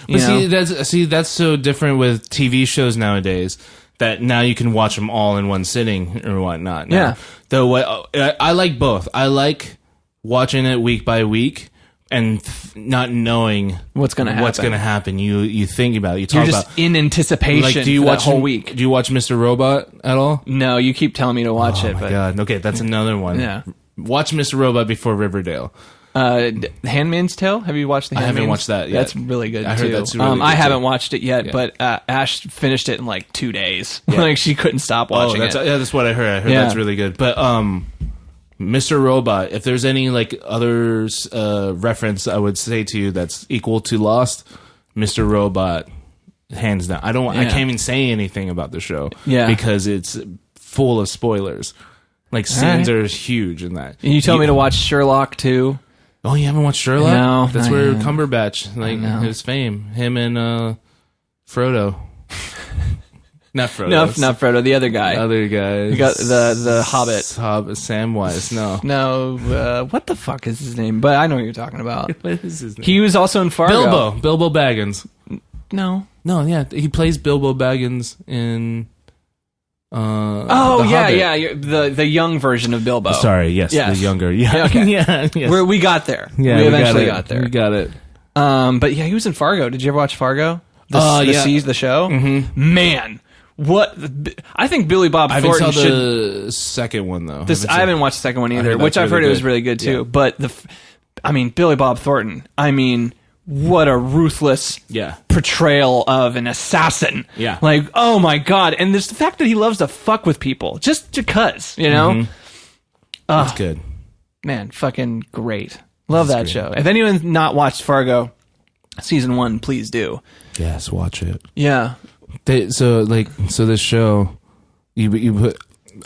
that's so different with TV shows nowadays. That now you can watch them all in one sitting or whatnot. Now. Yeah, though I like both. I like watching it week by week. And not knowing what's going to happen, you think about it. You're just in anticipation. Like, do you watch whole week? Do you watch Mr. Robot at all? No, you keep telling me to watch it. Oh my god! Okay, that's another one. Yeah, watch Mr. Robot before Riverdale. Handmaid's Tale. Have you watched the? I haven't watched that yet. That's really good. I heard too. that's really good I haven't watched it yet, but Ash finished it in like 2 days. Yeah. Like she couldn't stop watching it. Yeah, that's what I heard. I heard that's really good. But Mr. Robot, if there's any like others reference I would say to you that's equal to Lost, Mr. Robot, hands down. I can't even say anything about the show because it's full of spoilers. Like scenes are huge in that. And you told me to watch Sherlock too. Oh, you haven't watched Sherlock? No, that's where Cumberbatch, his fame, him and Frodo. Not Frodo. No, not Frodo. The other guy. Other guy. You got the Hobbit. Samwise. No. No. What the fuck is his name? But I know what you're talking about. What is his name? He was also in Fargo. Bilbo Baggins. No. Yeah. He plays Bilbo Baggins in. The Hobbit. Yeah. The young version of Bilbo. Sorry. Yes. The younger. Yeah. Okay. Yeah. Yes. We got there. Yeah. We eventually got there. We got it. But yeah, he was in Fargo. Did you ever watch Fargo? The show. Mm-hmm. Man. What I think Billy Bob Thornton should. I haven't saw the second one though. I haven't watched the second one either, which I've heard it was really good too. Yeah. But Billy Bob Thornton. What a ruthless portrayal of an assassin. Yeah, like oh my god, and there's the fact that he loves to fuck with people just because That's good. Man, fucking great. Love that show. If anyone's not watched Fargo season 1, please do. Yes, watch it. Yeah. So this show, you put.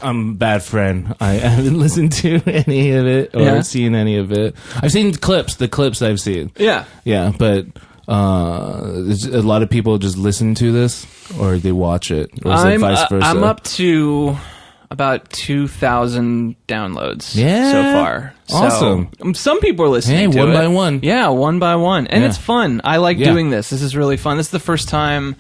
I'm a bad friend. I haven't listened to any of it or seen any of it. I've seen the clips I've seen. Yeah, but a lot of people just listen to this or they watch it, or is it vice versa? I'm up to about 2,000 downloads so far. Awesome. So, some people are listening to it. One by one. Yeah, one by one. And it's fun. I like doing this. This is really fun. This is the first time,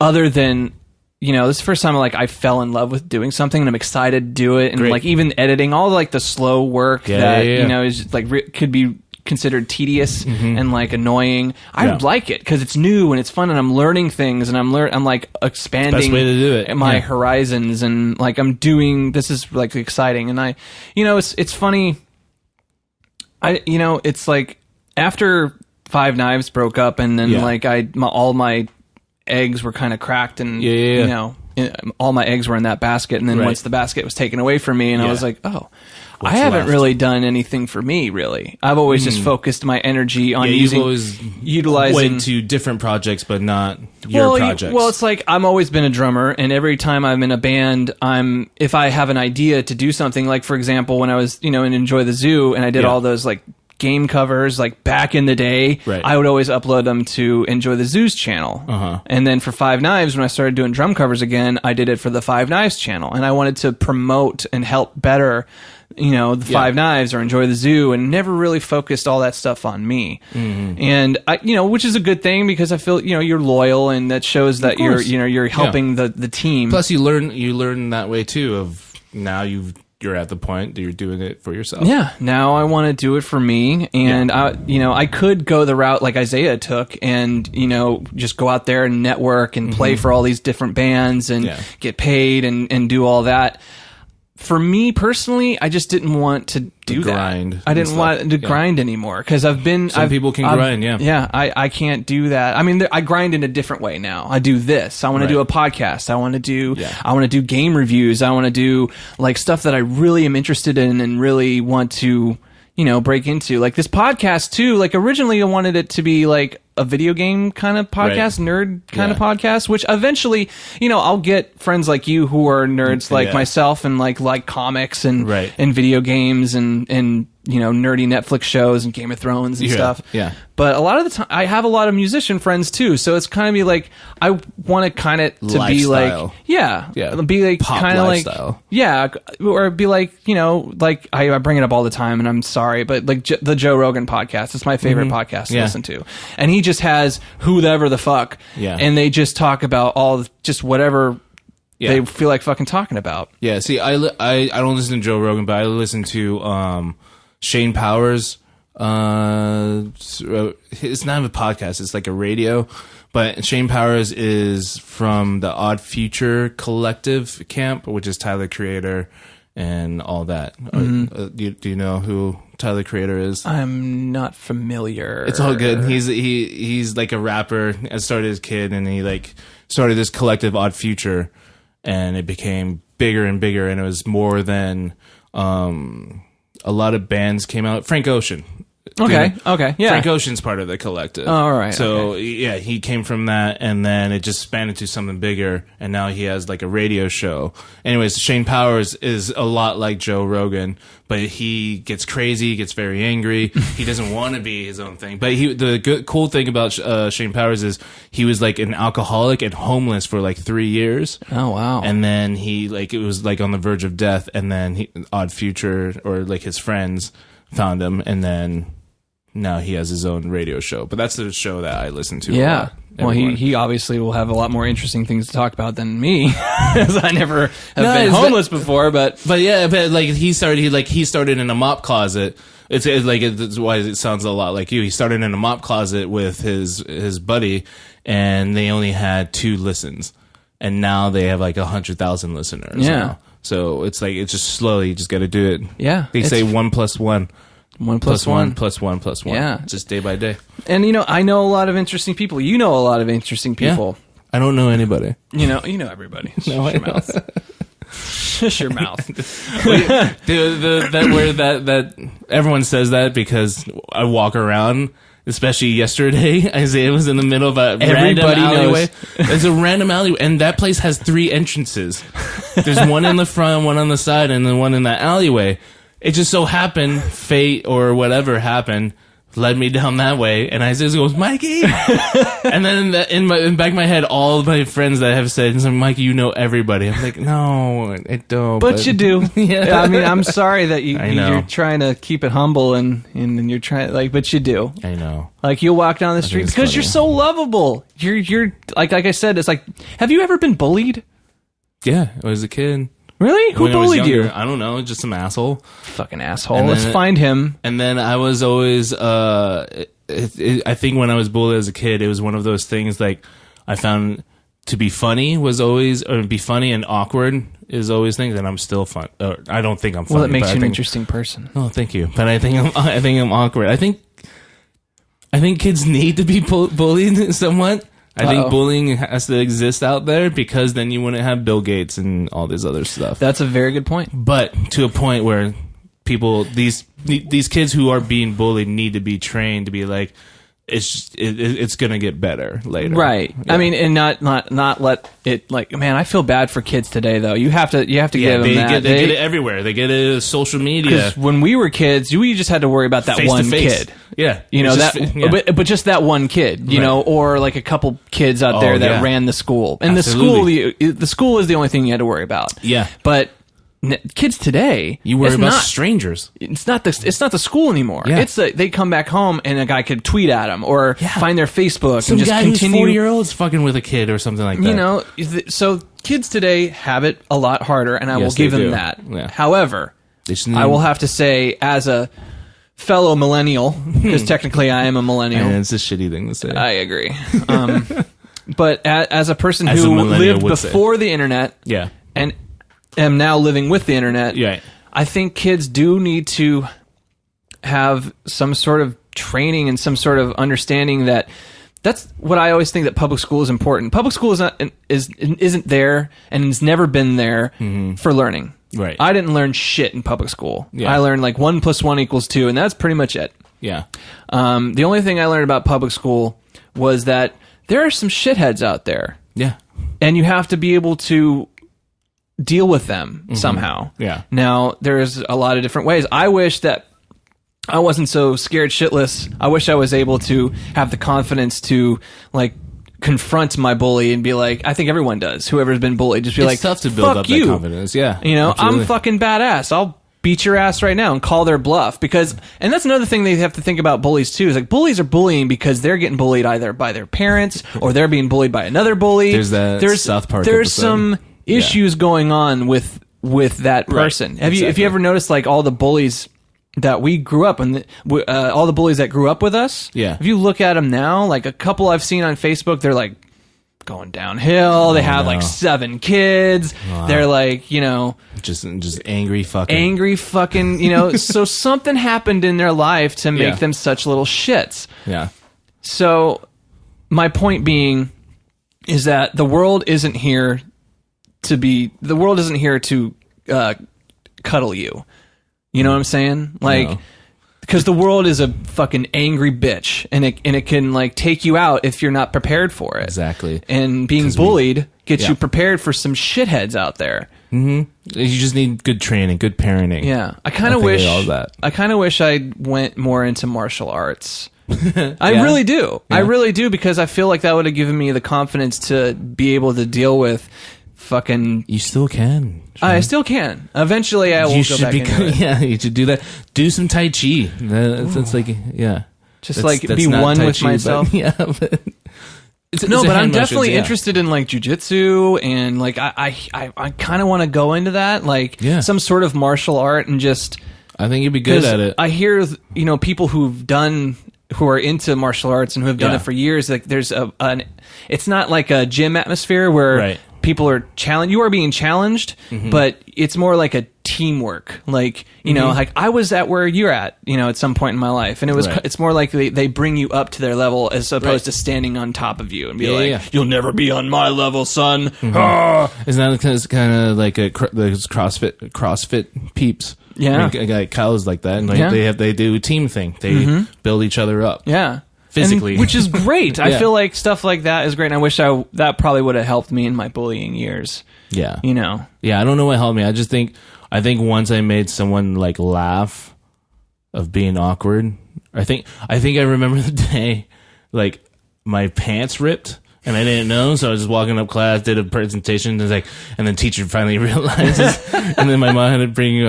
other than, this is the first time I fell in love with doing something and I'm excited to do it. And even editing, all the slow work is could be considered tedious and annoying. I like it because it's new and it's fun and I'm learning things and I'm expanding best way to do it. My horizons and I'm doing this is exciting and I it's funny. It's like after Five Knives broke up, and then like all my eggs were kind of cracked, and you know, all my eggs were in that basket, and then once the basket was taken away from me, and I was like, oh. I haven't really done anything for me, really. I've always just focused my energy on utilizing... went to different projects, but not your projects. Well, it's like I've always been a drummer, and every time I'm in a band, if I have an idea to do something, like, for example, when I was, in Enjoy the Zoo, and I did all those, like, game covers, like, back in the day, I would always upload them to Enjoy the Zoo's channel. And then for Five Knives, when I started doing drum covers again, I did it for the Five Knives channel, and I wanted to promote and help better... the Five Knives or Enjoy the Zoo, and never really focused all that stuff on me. And I, which is a good thing, because I feel, you're loyal, and that shows that you're helping the team. Plus you learn that way too, of now you're at the point that you're doing it for yourself. Yeah. Now I want to do it for me. And I could go the route like Isaiah took and, just go out there and network and play for all these different bands and get paid and do all that. For me personally, I just didn't want to do that. I didn't want to grind anymore, because Some people can grind, Yeah, I can't do that. I mean, I grind in a different way now. I do this. I want to do a podcast. I want to do game reviews. I want to do like stuff that I really am interested in and really want to, break into. Like this podcast too. Like originally I wanted it to be like a video game kind of podcast, nerd kind of podcast, which eventually, I'll get friends like you who are nerds like myself and like comics and video games and nerdy Netflix shows and Game of Thrones and stuff. Yeah. But a lot of the time, I have a lot of musician friends too, so it's kind of be like I want to kind of be like, be like kind of like, or be like, like I bring it up all the time, and I'm sorry, but like the Joe Rogan podcast, it's my favorite podcast to listen to, and he just has whoever the fuck, and they just talk about just whatever. They feel like fucking talking about. Yeah, see, I don't listen to Joe Rogan, but I listen to Shane Powers. It's not a podcast, it's like a radio. But Shane Powers is from the Odd Future Collective camp, which is Tyler, Creator, and all that. Do you know who Tyler, Creator is? I'm not familiar. It's all good. He's like a rapper. I started as a kid, and he like started this collective Odd Future, and it became bigger and bigger, and it was more than a lot of bands came out. Frank Ocean. Okay, yeah. Frank Ocean's part of the collective. Oh, all right. So, yeah, he came from that, and then it just expanded to something bigger, and now he has, like, a radio show. Anyways, Shane Powers is a lot like Joe Rogan, but he gets crazy, he gets very angry. He doesn't want to be his own thing. But cool thing about Shane Powers is he was, like, an alcoholic and homeless for, like, 3 years. Oh, wow. And then it was, like, on the verge of death, and then Odd Future, or, like, his friends found him, and then now he has his own radio show. But that's the show that I listen to. Yeah. Well, he obviously will have a lot more interesting things to talk about than me, because I never have been homeless before. But like he started in a mop closet. It's why it sounds a lot like you. He started in a mop closet with his buddy, and they only had 2 listens, and now they have like 100,000 listeners. Yeah. Now. So it's like, it's just slowly, you just got to do it. Yeah. They say 1 + 1. 1 + 1 + 1 + 1. Yeah. Just day by day. And, I know a lot of interesting people. You know a lot of interesting people. Yeah. I don't know anybody. You know everybody. No, your mouth. Shush your mouth. That everyone says that because I walk around. Especially yesterday, Isaiah was in the middle of a random alleyway. There's a random alleyway, and that place has 3 entrances. There's one in the front, one on the side, and then one in that alleyway. It just so happened, fate or whatever happened, led me down that way, and Isaiah goes, Mikey! And then in the back of my head, all of my friends that have said, Mikey, you know everybody. I'm like, no, I don't. But you do. Yeah. I mean, I'm sorry that you're trying to keep it humble, and you're trying, but you do. I know. Like, you'll walk down the street because you're so lovable. You're like I said, it's like, have you ever been bullied? Yeah, I was a kid. Really? Who bullied you? I don't know, just some asshole. Fucking asshole. Let's find him. And then I was always, I think when I was bullied as a kid, it was one of those things like I found to be funny was always, or be funny and awkward is always things, and I'm still fun. I don't think I'm funny. Well, it makes you an interesting person. Oh, thank you. But I think I'm awkward. I think kids need to be bullied somewhat. I think bullying has to exist out there, because then you wouldn't have Bill Gates and all this other stuff. That's a very good point. But to a point where people, these kids who are being bullied need to be trained to be like, it's gonna get better later, right? Yeah. I mean, and not let it, like, man, I feel bad for kids today, though. You have to give them that. They get it everywhere. They get it social media. Because when we were kids, we just had to worry about that face one to face. kid. Yeah, you know but just that one kid, you know, or like a couple kids out there that ran the school, and the school is the only thing you had to worry about. Yeah, but kids today, you worry about strangers. It's not the school anymore. Yeah. It's they come back home and a guy could tweet at them or find their Facebook Some and just guy continue. Who's 40-year-olds fucking with a kid or something like that. You know, so kids today have it a lot harder, and I will give them that. Yeah. However, I will have to say, as a fellow millennial, because technically I am a millennial. And it's a shitty thing to say. I agree. But as a person who lived before the internet, and am now living with the internet, I think kids do need to have some sort of training and some sort of understanding that that's what I always think, that public school is important. Public school isn't there and has never been there for learning. Right. I didn't learn shit in public school. Yeah. I learned like 1 + 1 = 2, and that's pretty much it. Yeah. The only thing I learned about public school was that there are some shitheads out there. Yeah. And you have to be able to deal with them somehow. Yeah. Now, there's a lot of different ways. I wish that I wasn't so scared shitless. I wish I was able to have the confidence to, like, confront my bully and be like, I think everyone does. Whoever's been bullied, just be like, it's tough to build up that confidence. Yeah. You know, absolutely. I'm fucking badass. I'll beat your ass right now and call their bluff, because, and that's another thing they have to think about bullies too, is like, bullies are bullying because they're getting bullied either by their parents or they're being bullied by another bully. There's South Park There's episode. some issues going on with that person. Right. If you ever noticed, like, all the bullies that we grew up and all the bullies that grew up with us, if you look at them now, like a couple I've seen on Facebook, they're like going downhill. They have like 7 kids. Wow. They're like, you know, just angry fucking, you know, so something happened in their life to make them such little shits. Yeah. So my point being is that the world isn't here to cuddle you. You know what I'm saying? Like, because the world is a fucking angry bitch, and it can, like, take you out if you're not prepared for it. Exactly. And being bullied gets you prepared for some shitheads out there. Mm-hmm. You just need good training, good parenting. Yeah. I kind of wish I went more into martial arts. I really do. Yeah. I really do, because I feel like that would have given me the confidence to be able to deal with fucking... You still can. I still can. Eventually, I will go back into it. Yeah, you should do that. Do some Tai Chi. That's like, just like be one with myself. But but I'm definitely interested in, like, jujitsu, and, like, I kind of want to go into that, like, some sort of martial art, and just... I think you'd be good at it. I hear, you know, people who are into martial arts and who have done it for years, like, there's it's not like a gym atmosphere where people are challenged. You are being challenged, but it's more like a teamwork. Like, you know, like, I was at where you're at, you know, at some point in my life, and it's more like they bring you up to their level as opposed to standing on top of you and be you'll never be on my level, son. Isn't that kind of like those CrossFit peeps? Yeah, I mean, like Kyle is like that, and like they do a team thing. They build each other up. Yeah. Physically, which is great. I feel like stuff like that is great, and I wish that probably would have helped me in my bullying years. Yeah, you know. Yeah, I don't know what helped me. I think once I made someone, like, laugh of being awkward. I think I remember the day, like, my pants ripped. And I didn't know, so I was just walking up class, did a presentation, and then teacher finally realizes, and then my mom had to bring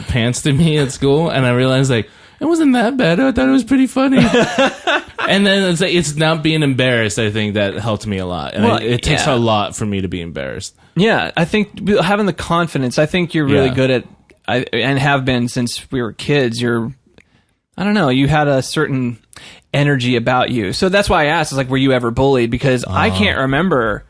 pants to me at school, and I realized, like, it wasn't that bad. I thought it was pretty funny. And then it's not being embarrassed, I think, that helped me a lot. And it takes a lot for me to be embarrassed. Yeah, I think having the confidence, I think you're really good at, and have been since we were kids, I don't know, you had a certain energy about you. So that's why I asked, is like, were you ever bullied? Because I can't remember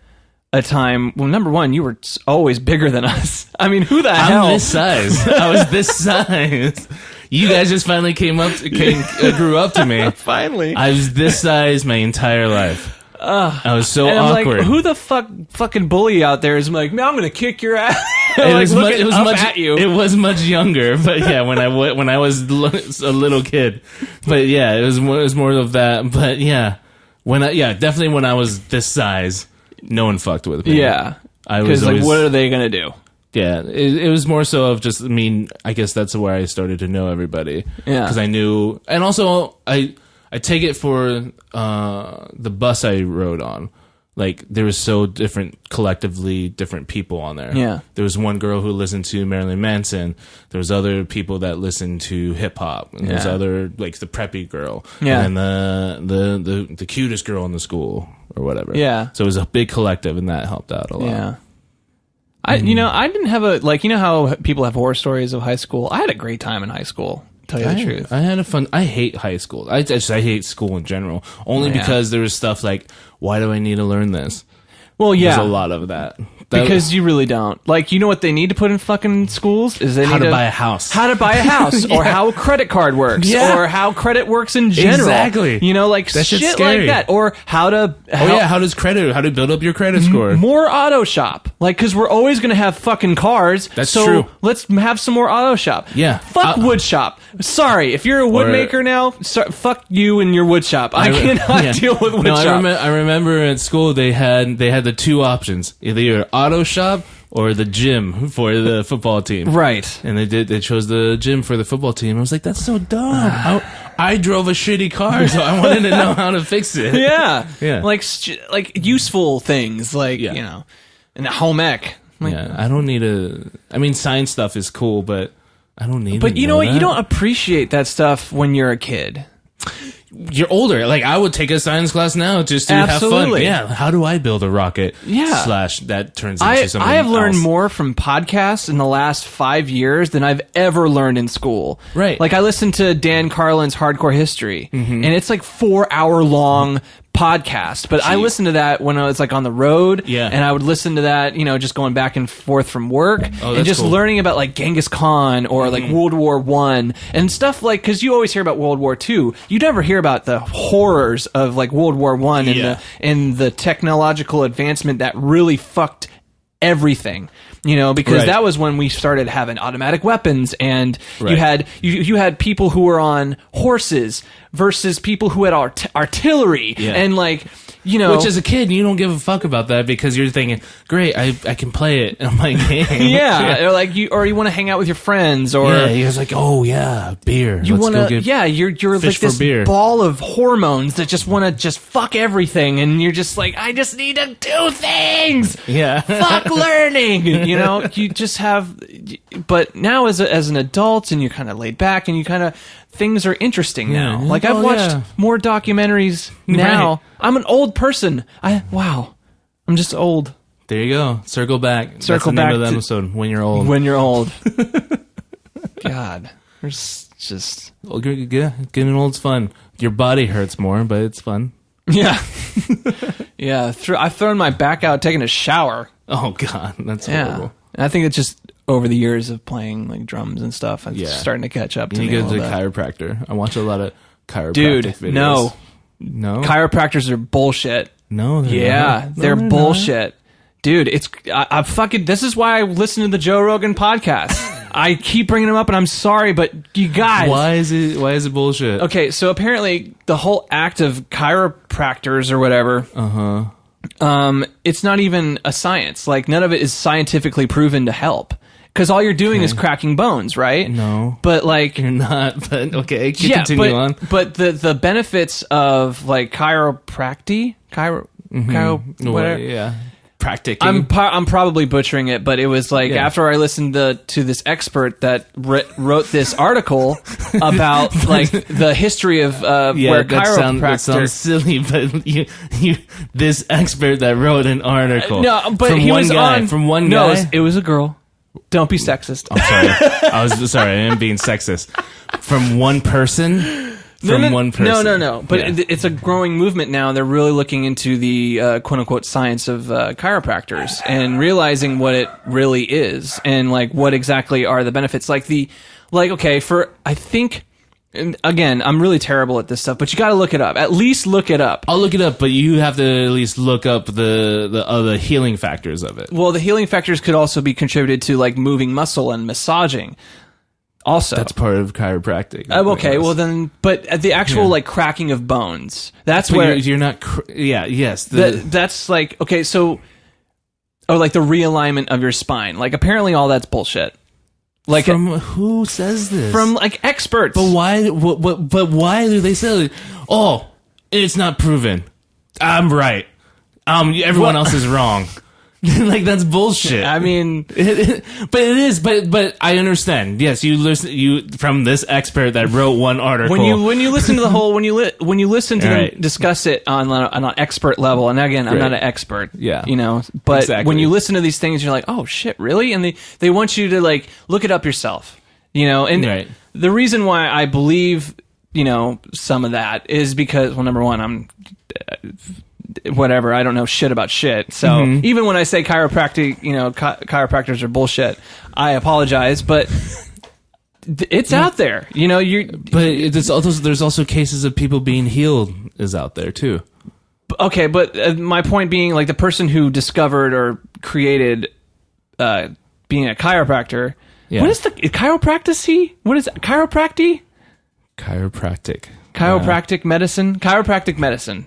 a time. Well, number one, you were always bigger than us. I mean, who the hell? I'm this size. I was this size. You guys just finally grew up to me. Finally, I was this size my entire life. I was so and I'm awkward. like, who the fucking bully out there is like, man, I'm gonna kick your ass. It was much at you. It was much younger, but yeah, when I was a little kid, but yeah, it was more of that. But yeah, definitely when I was this size, no one fucked with me. Yeah, I was like, what are they gonna do? Yeah, it was more so of just. I mean, I guess that's where I started to know everybody. Yeah, because I knew, and also I take it for the bus I rode on. Like, there was so collectively different people on there. Yeah. There was one girl who listened to Marilyn Manson. There was other people that listened to hip hop. And there's other, like, the preppy girl. Yeah. And then the cutest girl in the school or whatever. Yeah. So it was a big collective, and that helped out a lot. Yeah. I didn't have how people have horror stories of high school. I had a great time in high school. Tell you the truth. I had a fun. I hate high school. I hate school in general. Only because there was stuff like, why do I need to learn this? Well, yeah, there's a lot of that. Because you really don't. Like, you know what they need to put in fucking schools is how to buy a house. How to buy a house, or how a credit card works, or how credit works in general. Exactly. You know, like that shit scary. like that, or how to. How to build up your credit score. More auto shop, like, because we're always gonna have fucking cars. That's so true. Let's have some more auto shop. Yeah. Fuck wood shop. Sorry, if you're a wood maker now, fuck you and your wood shop. I cannot deal with wood shop. I remember at school they had the two options: either your auto shop or the gym for the football team. Right. And they chose the gym for the football team. I was like, that's so dumb. I drove a shitty car, so I wanted to know how to fix it. Yeah. Yeah. Like useful things, like, you know, and home ec. Like, I don't need I mean, science stuff is cool, but I don't need But you know what? You don't appreciate that stuff when you're a kid. You're older. Like, I would take a science class now just to have fun. Yeah. How do I build a rocket? Yeah. / that turns into something I have learned else. more from podcasts in the last 5 years than I've ever learned in school. Right. Like, I listened to Dan Carlin's Hardcore History, and it's like 4-hour long podcast, but I listened to that when I was like on the road, and I would listen to that, you know, just going back and forth from work, and just learning about like Genghis Khan or like World War I and stuff, like, because you always hear about World War II, you never hear about the horrors of like World War I and the technological advancement that really fucked everything. You know, because that was when we started having automatic weapons, and you had people who were on horses versus people who had artillery, and like, you know, which as a kid you don't give a fuck about that because you're thinking, great, I can play it. And I'm like, hey. Or like you want to hang out with your friends, or you're like, oh yeah, beer. You want to, you're like this beer. ball of hormones that just want to just fuck everything, and you're just like, I just need to do things. Yeah, fuck learning. You know, you just have, but now as an adult, and you're kind of laid back, and you kind of, things are interesting now. Like, I've watched more documentaries now. Right. I'm an old person. I'm just old. There you go. Circle back. That's the name of the episode. When you're old. When you're old. God, there's just getting old's fun. Your body hurts more, but it's fun. Yeah, yeah. I've thrown my back out taking a shower. Oh God, that's horrible. And I think it's just over the years of playing like drums and stuff. It's starting to catch up to me. You go to the chiropractor. I watch a lot of chiropractic Dude, videos. No, chiropractors are bullshit. No, they're bullshit. Not. Dude, I fucking. This is why I listen to the Joe Rogan podcast. I keep bringing them up, and I'm sorry, but you guys, why is it bullshit? Okay, so apparently the whole act of chiropractors or whatever, it's not even a science. Like, none of it is scientifically proven to help. Because all you're doing is cracking bones, right? No. But, like... You're not, but okay, continue on. But the benefits of, like, chiropractic? Whatever. Practicing. I'm probably butchering it, but it was like after I listened to this expert that wrote this article about like the history of where chiropractic. That sounds silly, but this expert that wrote an article. No, but he was from one guy. No, it was a girl. Don't be sexist. I'm sorry. I am being sexist. From one person. from one person. No. But it's a growing movement now. They're really looking into the quote-unquote science of chiropractors and realizing what it really is and like what exactly are the benefits. I think, and again, I'm really terrible at this stuff, but you got to look it up. At least look it up. I'll look it up, but you have to at least look up the other healing factors of it. Well, the healing factors could also be contributed to like moving muscle and massaging. Also, that's part of chiropractic. Okay, well then, but the actual like cracking of bones, that's but where you're not. That's like okay, so, or like the realignment of your spine. Like apparently, all that's bullshit. Like from who says this? From like experts. But why? But why do they say? Oh, it's not proven. I'm right. Everyone else is wrong. Like that's bullshit. I mean, but it is. But I understand. Yes, you from this expert that wrote one article. When you listen to the whole when you listen to them discuss it on an expert level, and again, I'm not an expert. Yeah, But exactly. when you listen to these things, you're like, oh shit, really? And they want you to like look it up yourself. And the reason why I believe some of that is because, well, number one, I'm. Whatever, I don't know shit about shit. So even when I say chiropractors are bullshit, I apologize, but it's out there. But there's also cases of people being healed is out there too. Okay, but my point being, like the person who discovered or created being a chiropractor. Yeah. What is the chiropractic? What is it? Chiropractic? Chiropractic medicine.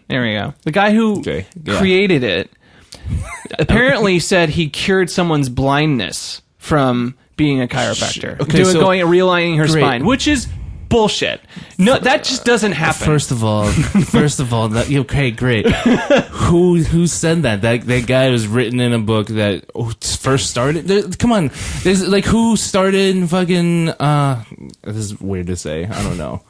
There we go. The guy who created it apparently said he cured someone's blindness from being a chiropractor. Realigning her spine, which is bullshit. No, that just doesn't happen. First of all, okay, great. Who said that? That guy was written in a book that first started. Come on, there's like who started fucking. This is weird to say. I don't know.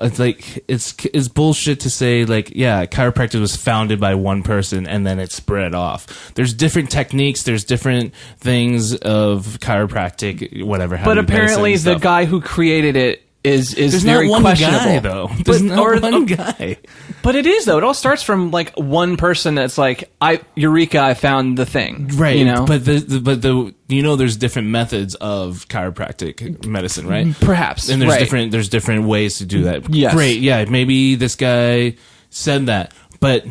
It's like it's bullshit to say like chiropractic was founded by one person and then it spread off. There's different techniques, there's different things of chiropractic, whatever. But apparently the guy who created it is there's very not one questionable. Guy, though. There's not one guy. But it is though. It all starts from like one person that's like, Eureka! I found the thing. Right. But there's different methods of chiropractic medicine, right? Perhaps. And there's different ways to do that. Yes. Great. Yeah. Maybe this guy said that, but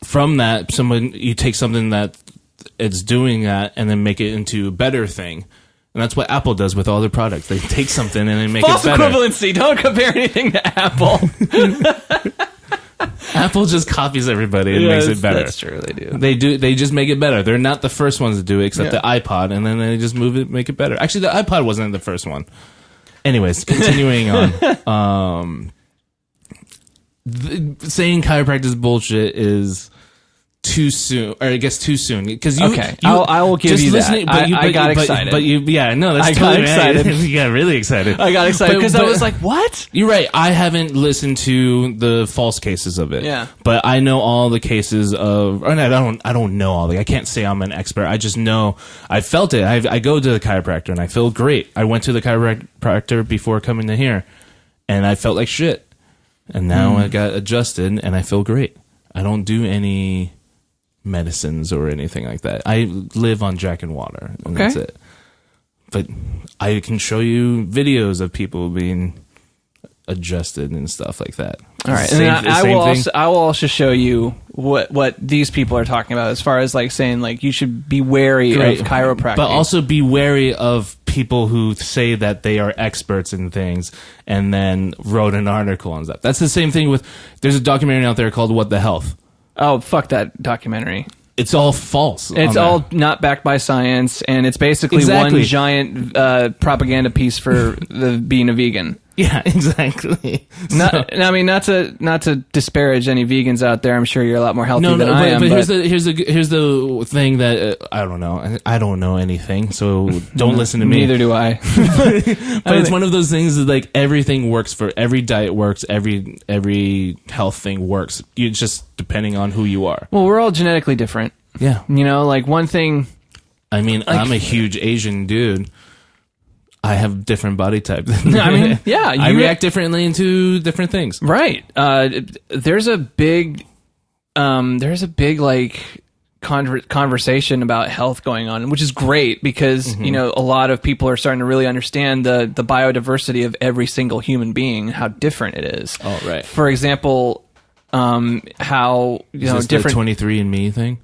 from that, you take something that it's doing that and then make it into a better thing. And that's what Apple does with all their products. They take something and they make False it better. False equivalency. Don't compare anything to Apple. Apple just copies everybody and makes it better. That's true. They do. They just make it better. They're not the first ones to do it, except the iPod, and then they just make it better. Actually, the iPod wasn't the first one. Anyways, continuing on. Saying chiropractic is bullshit is too soon, or I guess too soon, because I will give you that. I got excited. That's totally excited. You got really excited. I got excited because I was like, "What?" You're right. I haven't listened to the false cases of it. Yeah, but I know all the cases of. Or I don't know all the. I can't say I'm an expert. I just know I felt it. I go to the chiropractor and I feel great. I went to the chiropractor before coming to here, and I felt like shit. And now I got adjusted and I feel great. I don't do any medicines or anything like that. I live on Jack and water, and that's it. But I can show you videos of people being adjusted and stuff like that. All right, and then I will also show you what these people are talking about as far as like saying like you should be wary of chiropractic, but also be wary of people who say that they are experts in things and then wrote an article on that. That's the same thing with. There's a documentary out there called "What the Health." Oh, fuck that documentary. It's all false. It's all not backed by science, and it's basically one giant propaganda piece for being a vegan. Yeah, exactly. Not to disparage any vegans out there. I'm sure you're a lot more healthy than I am. But here's the thing that I don't know. I don't know anything, so don't listen to me. Neither do I. But it's one of those things that like everything works for every diet works, every health thing works. You just depending on who you are. Well, we're all genetically different. Yeah, like one thing. I mean, I'm a huge Asian dude. I have different body type. I mean, yeah, I react differently to different things. Right. There's a big like conversation about health going on, which is great because you know, a lot of people are starting to really understand the biodiversity of every single human being and how different it is. Oh, right. For example, how Is this different the 23andMe thing?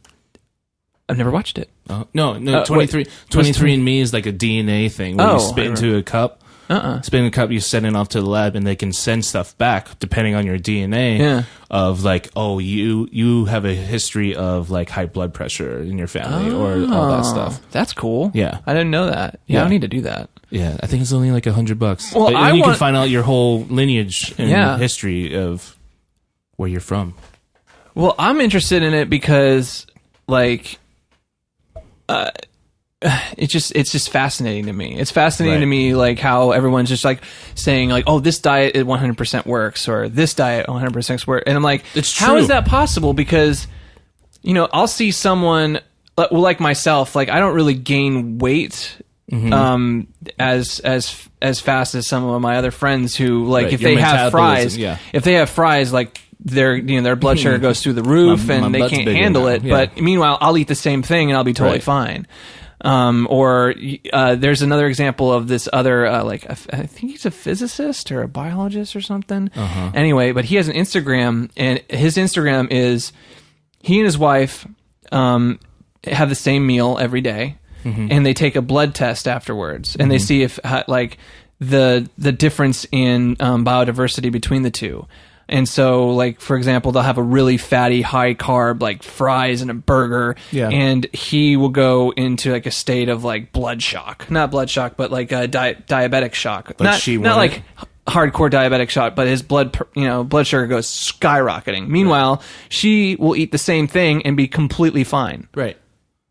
I've never watched it. No, 23andMe is like a DNA thing where you spit into a cup. Spit in a cup, you send it off to the lab, and they can send stuff back depending on your DNA of like, oh, you have a history of like high blood pressure in your family or all that stuff. That's cool. Yeah, I didn't know that. Yeah, I need to do that. Yeah, I think it's only like $100. Well, you can find out your whole lineage and history of where you're from. Well, I'm interested in it because like. It's just fascinating to me. It's fascinating to me, like how everyone's just like saying like, oh, this diet 100% works, or this diet 100% works, and I'm like, how is that possible? Because you know, I'll see someone like myself, like I don't really gain weight as fast as some of my other friends who like if they have fries, like their blood sugar goes through the roof and they can't handle it. But meanwhile, I'll eat the same thing and I'll be totally fine. Or there's another example of this other like I think he's a physicist or a biologist or something. Anyway, but he has an Instagram, and his Instagram is he and his wife have the same meal every day, and they take a blood test afterwards, and they see if like the difference in biodiversity between the two. And so, like, for example, they'll have a really fatty, high carb, like fries and a burger. Yeah. And he will go into like a state of like blood shock, not blood shock, but like a diabetic shock. Not like hardcore diabetic shock, but his blood sugar goes skyrocketing. Meanwhile, she will eat the same thing and be completely fine. Right.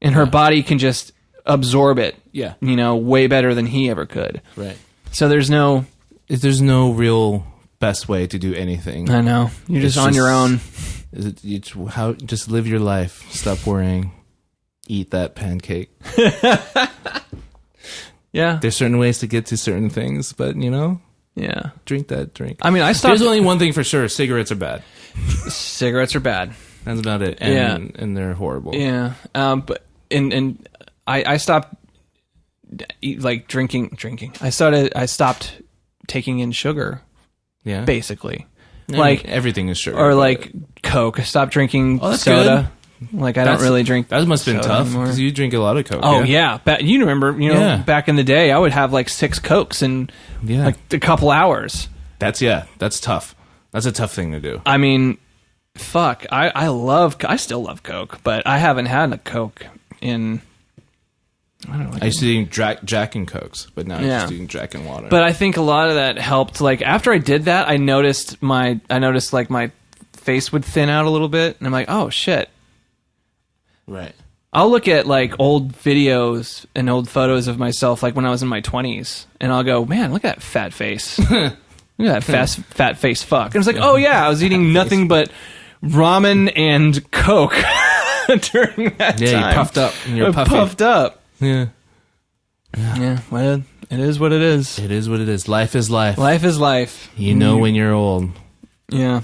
And her body can just absorb it. Yeah. You know, way better than he ever could. Right. So there's no real best way to do anything. I know. You're just on your own. Just live your life. Stop worrying. Eat that pancake. Yeah. There's certain ways to get to certain things, but you know, drink that drink. I mean, I stopped. There's only one thing for sure: cigarettes are bad. Cigarettes are bad. That's about it. And they're horrible. Yeah. But I stopped like drinking. I stopped taking in sugar. Yeah. Basically. Like everything is sugar. Or like Coke. I stopped drinking soda. Good. Like I don't really drink. That must have been tough because you drink a lot of Coke. Oh yeah. You remember, back in the day, I would have like 6 Cokes in like a couple hours. That's tough. That's a tough thing to do. I mean, fuck. I still love Coke, but I haven't had a Coke in. I used to eat Jack and Cokes, but now I'm just eating Jack and water. But I think a lot of that helped. Like after I did that, I noticed like my face would thin out a little bit, and I'm like, oh shit. Right. I'll look at like old videos and old photos of myself, like when I was in my 20s, and I'll go, man, look at that fat face. Look at that fat face fuck. And it's like, oh yeah, I was eating nothing but ramen and Coke during that time. Yeah, you puffed up. And you're puffed up. Yeah. Well, it is what it is. It is what it is. Life is life. Life is life. You know when you're old. Yeah.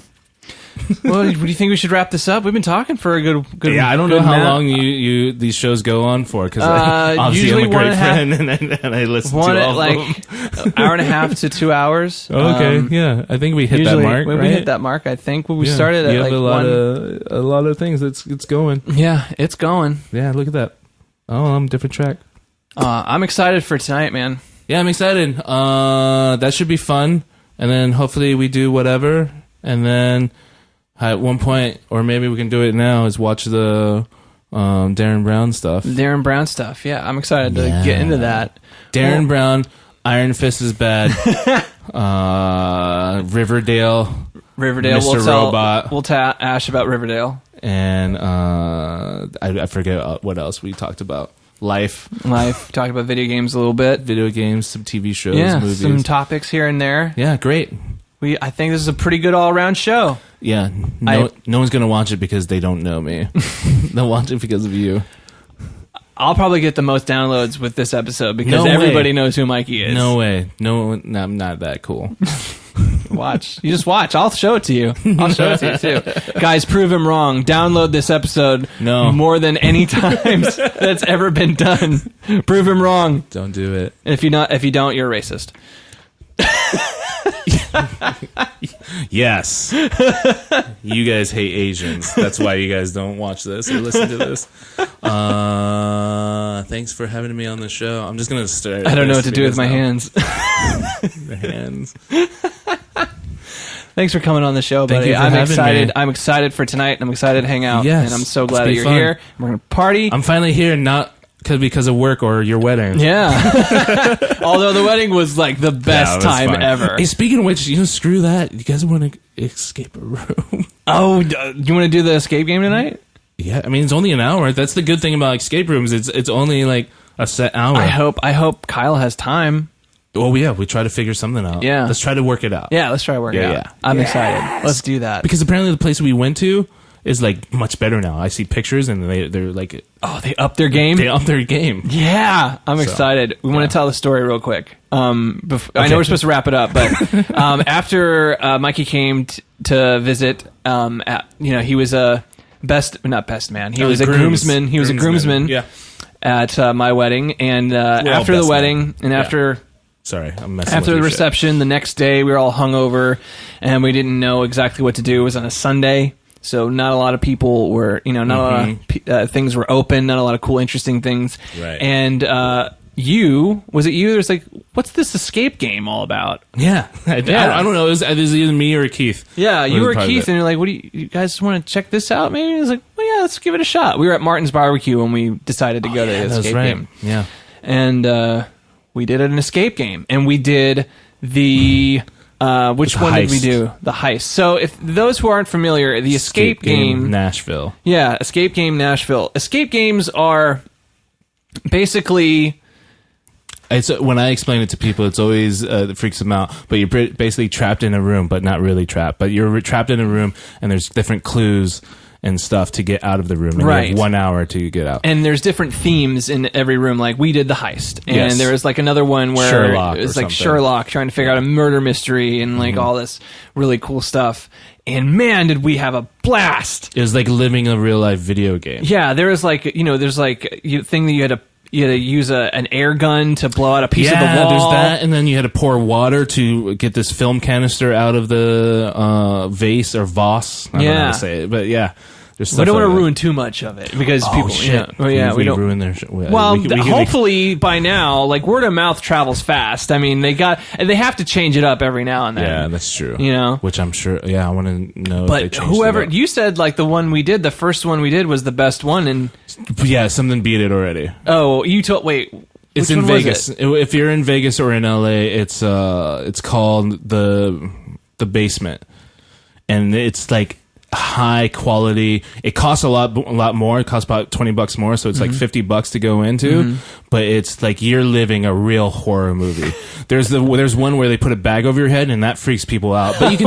Well, do you think we should wrap this up? We've been talking for a good. Yeah, I don't know how long these shows go on for because obviously I'm a great friend and I listen to all like of them. Hour and a half to 2 hours. Oh, okay, yeah, I think we hit that mark. We hit that mark. I think when we started at like a lot of things. It's going. Yeah, it's going. Yeah, look at that. Oh, I'm different track. I'm excited for tonight, man. Yeah, I'm excited. That should be fun. And then hopefully we do whatever. And then at one point, or maybe we can do it now, is watch the Darren Brown stuff. Darren Brown stuff, yeah. I'm excited to get into that. Darren Brown, Iron Fist is bad. Riverdale, Mr. Robot. We'll tell Ash about Riverdale. And I forget what else we talked about. Life. Talked about video games a little bit. Video games, some TV shows, movies. Some topics here and there. Yeah, great. I think this is a pretty good all-around show. Yeah. No one's going to watch it because they don't know me. They'll watch it because of you. I'll probably get the most downloads with this episode because No everybody way. knows who Mikey is. No way. No, I'm not that cool. Watch. You just watch. I'll show it to you. I'll show it to you too. Guys, prove him wrong. Download this episode more than any times that's ever been done. Prove him wrong. Don't do it. And if you don't, you're a racist. Yes. You guys hate Asians. That's why you guys don't watch this or listen to this. Thanks for having me on the show. I'm just going to start. I don't know what to do with my hands. The hands. Thanks for coming on the show, buddy. Thank you for I'm having excited. me. I'm excited for tonight. I'm excited to hang out. Yes. And I'm so glad that It's you're been fun. here. We're going to party. I'm finally here, not because of work or your wedding. Yeah. Although the wedding was like the best Yeah, it was time fun. ever. Hey, speaking of which, screw that. You guys want to escape a room? Oh, you want to do the escape game tonight? Yeah, I mean, it's only an hour. That's the good thing about escape rooms. It's only like a set hour. I hope Kyle has time. Oh, yeah, we try to figure something out. Yeah. Let's try to work it out. Yeah, let's try to work it out. Yeah. I'm excited. Let's do that. Because apparently the place we went to is like much better now. I see pictures and they're like, Oh, they upped their game? they up their game. Yeah, I'm excited. We want to tell the story real quick. I know we're supposed to wrap it up, but after Mikey came to visit, he was a not best man. He was a groomsman. He was a groomsman. Yeah. At my wedding, and after the wedding, and after Sorry, I'm messing after with the your reception, the next day we were all hungover, and we didn't know exactly what to do. It was on a Sunday, so not a lot of people were, not a lot of things were open, not a lot of cool, interesting things. Right. And was it you? There's like, what's this escape game all about? shit. Yeah. I don't know. It was either me or Keith. Yeah, you Was were part of Keith, it. and you're like, what do you guys want to check this out? Maybe. I was like, well, yeah, let's give it a shot. We were at Martin's Barbecue when we decided to go to the That was escape right. game. Yeah. And we did an escape game, and we did the which one did we heist. do? The heist. So if those who aren't familiar, the escape game, Nashville. yeah, escape game Nashville. Escape games are basically It's when I explain it to people, it's always it freaks them out. But you're basically trapped in a room, but not really trapped. But you're trapped in a room, and there's different clues and stuff to get out of the room. And Right. you have 1 hour to get out. and there's different themes in every room. Like we did the heist, and Yes. there was like another one where Sherlock it was or like something. Sherlock trying to figure out a murder mystery and like all this really cool stuff. And man, did we have a blast! It was like living a real life video game. Yeah, there was like there's like thing that you had to use an air gun to blow out a piece of the wall. There's that, and then you had to pour water to get this film canister out of the vase or vase. I don't know how to say it, but yeah. There's stuff We don't want like to that. ruin too much of it because people. Shit. We don't ruin their shit. Well, we can- hopefully by now, like word of mouth travels fast. I mean, they have to change it up every now and then. Yeah, that's true. Which I'm sure. Yeah, I want to know. But if they changed whoever it up. you said, like the one we did, the first one we did was the best one. And Yeah, something beat it already. you told wait, It's which in one was Vegas. it? If you're in Vegas or in LA, it's called the Basement, and it's like high quality. It costs a lot more. It costs about $20 more, so it's like $50 to go into. But it's like you're living a real horror movie. There's one where they put a bag over your head, and that freaks people out. But you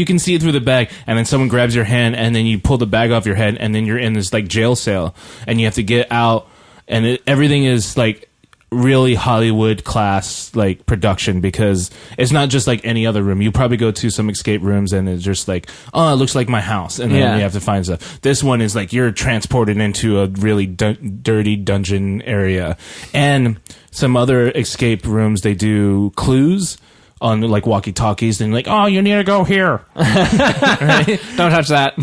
can see through the bag, and then someone grabs your hand, and then you pull the bag off your head, and then you're in this like jail cell, and you have to get out, and everything is like really Hollywood class like production, because it's not just like any other room. You probably go to some escape rooms and it's just like, oh, it looks like my house, and then you have to find stuff. This one is like you're transported into a really dirty dungeon area. And some other escape rooms, they do clues on like walkie-talkies, and like, oh, you need to go here. Right? Don't touch that.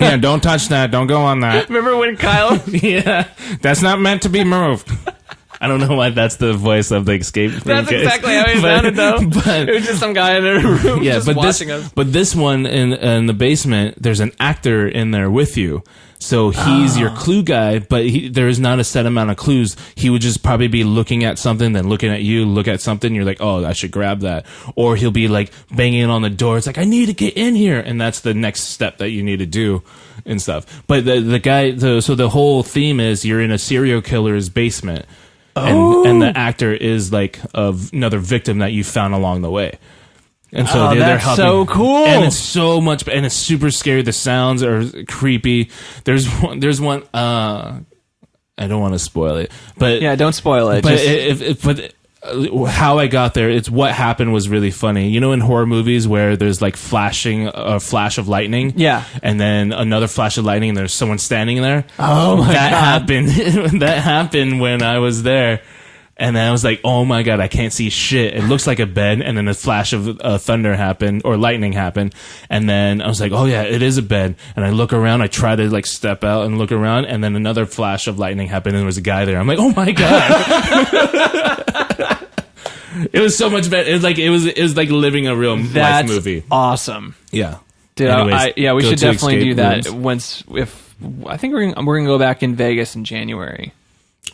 Yeah, don't touch that, don't go on that. Remember when Kyle? Yeah, that's not meant to be moved. I don't know why that's the voice of the escape room. That's case. exactly how he sounded, though. But It was just some guy in a room yeah, just but watching us. this one in the basement, there's an actor in there with you. So he's your clue guy, but there is not a set amount of clues. He would just probably be looking at something, then looking at you, look at something. You're like, oh, I should grab that. Or he'll be like banging on the door. It's like, I need to get in here. And that's the next step that you need to do and stuff. But the guy, so the whole theme is you're in a serial killer's basement. And the actor is like another victim that you found along the way. And so they're that's helping. so cool. And it's so much, and it's super scary. The sounds are creepy. There's one, I don't want to spoil it, but yeah, don't spoil it. But how I got there, it's what happened was really funny. You know, in horror movies where there's like a flash of lightning, yeah, and then another flash of lightning, and there's someone standing there. Oh my God. Happened. That happened when I was there. And then I was like, oh my God, I can't see shit. It looks like a bed. And then a flash of thunder happened, or lightning happened. And then I was like, oh yeah, it is a bed. And I look around, I try to like step out and look around. And then another flash of lightning happened, and there was a guy there. I'm like, oh my God. It was so much better. It was like living a real life movie. Awesome. Yeah. Dude, Anyways, we should definitely do that rooms. I think we're gonna go back in Vegas in January.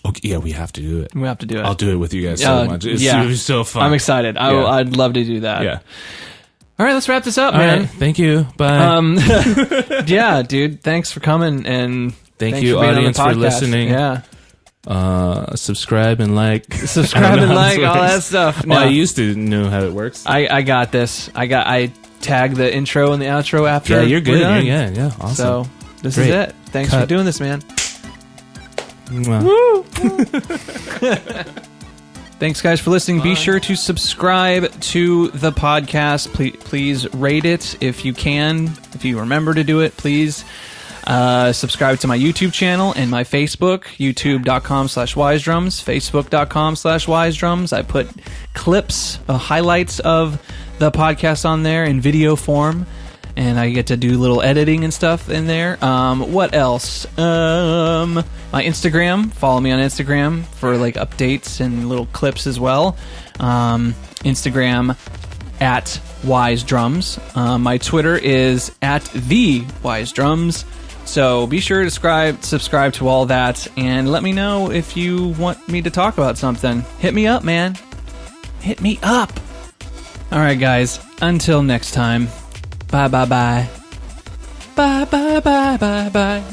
Okay, yeah, we have to do it. We have to do it. I'll do it with you guys so much. It's so fun. I'm excited. I'd love to do that. Yeah. All right, let's wrap this up, All man. right, thank you. Bye. Yeah, dude. Thanks for coming, and thank you, audience, for listening. Yeah. Subscribe and like. Subscribe and like, all that stuff. No. Well, I used to know how it works. I got this. I tag the intro and the outro after. Yeah, you're good. Yeah, awesome. So this Great. is it. Thanks for doing this, man. Woo! Thanks, guys, for listening. Bye. Be sure to subscribe to the podcast. Please rate it if you can. If you remember to do it, please. Subscribe to my YouTube channel and my Facebook, youtube.com/wisedrums, facebook.com/wisedrums. I put clips, highlights of the podcast on there in video form, and I get to do little editing and stuff in there. What else? My Instagram. Follow me on Instagram for like updates and little clips as well. Instagram at wisedrums. My Twitter is at the wisedrums. So be sure to subscribe to all that, and let me know if you want me to talk about something. Hit me up, man. Hit me up. All right, guys. Until next time. Bye, bye, bye. Bye, bye, bye, bye, bye.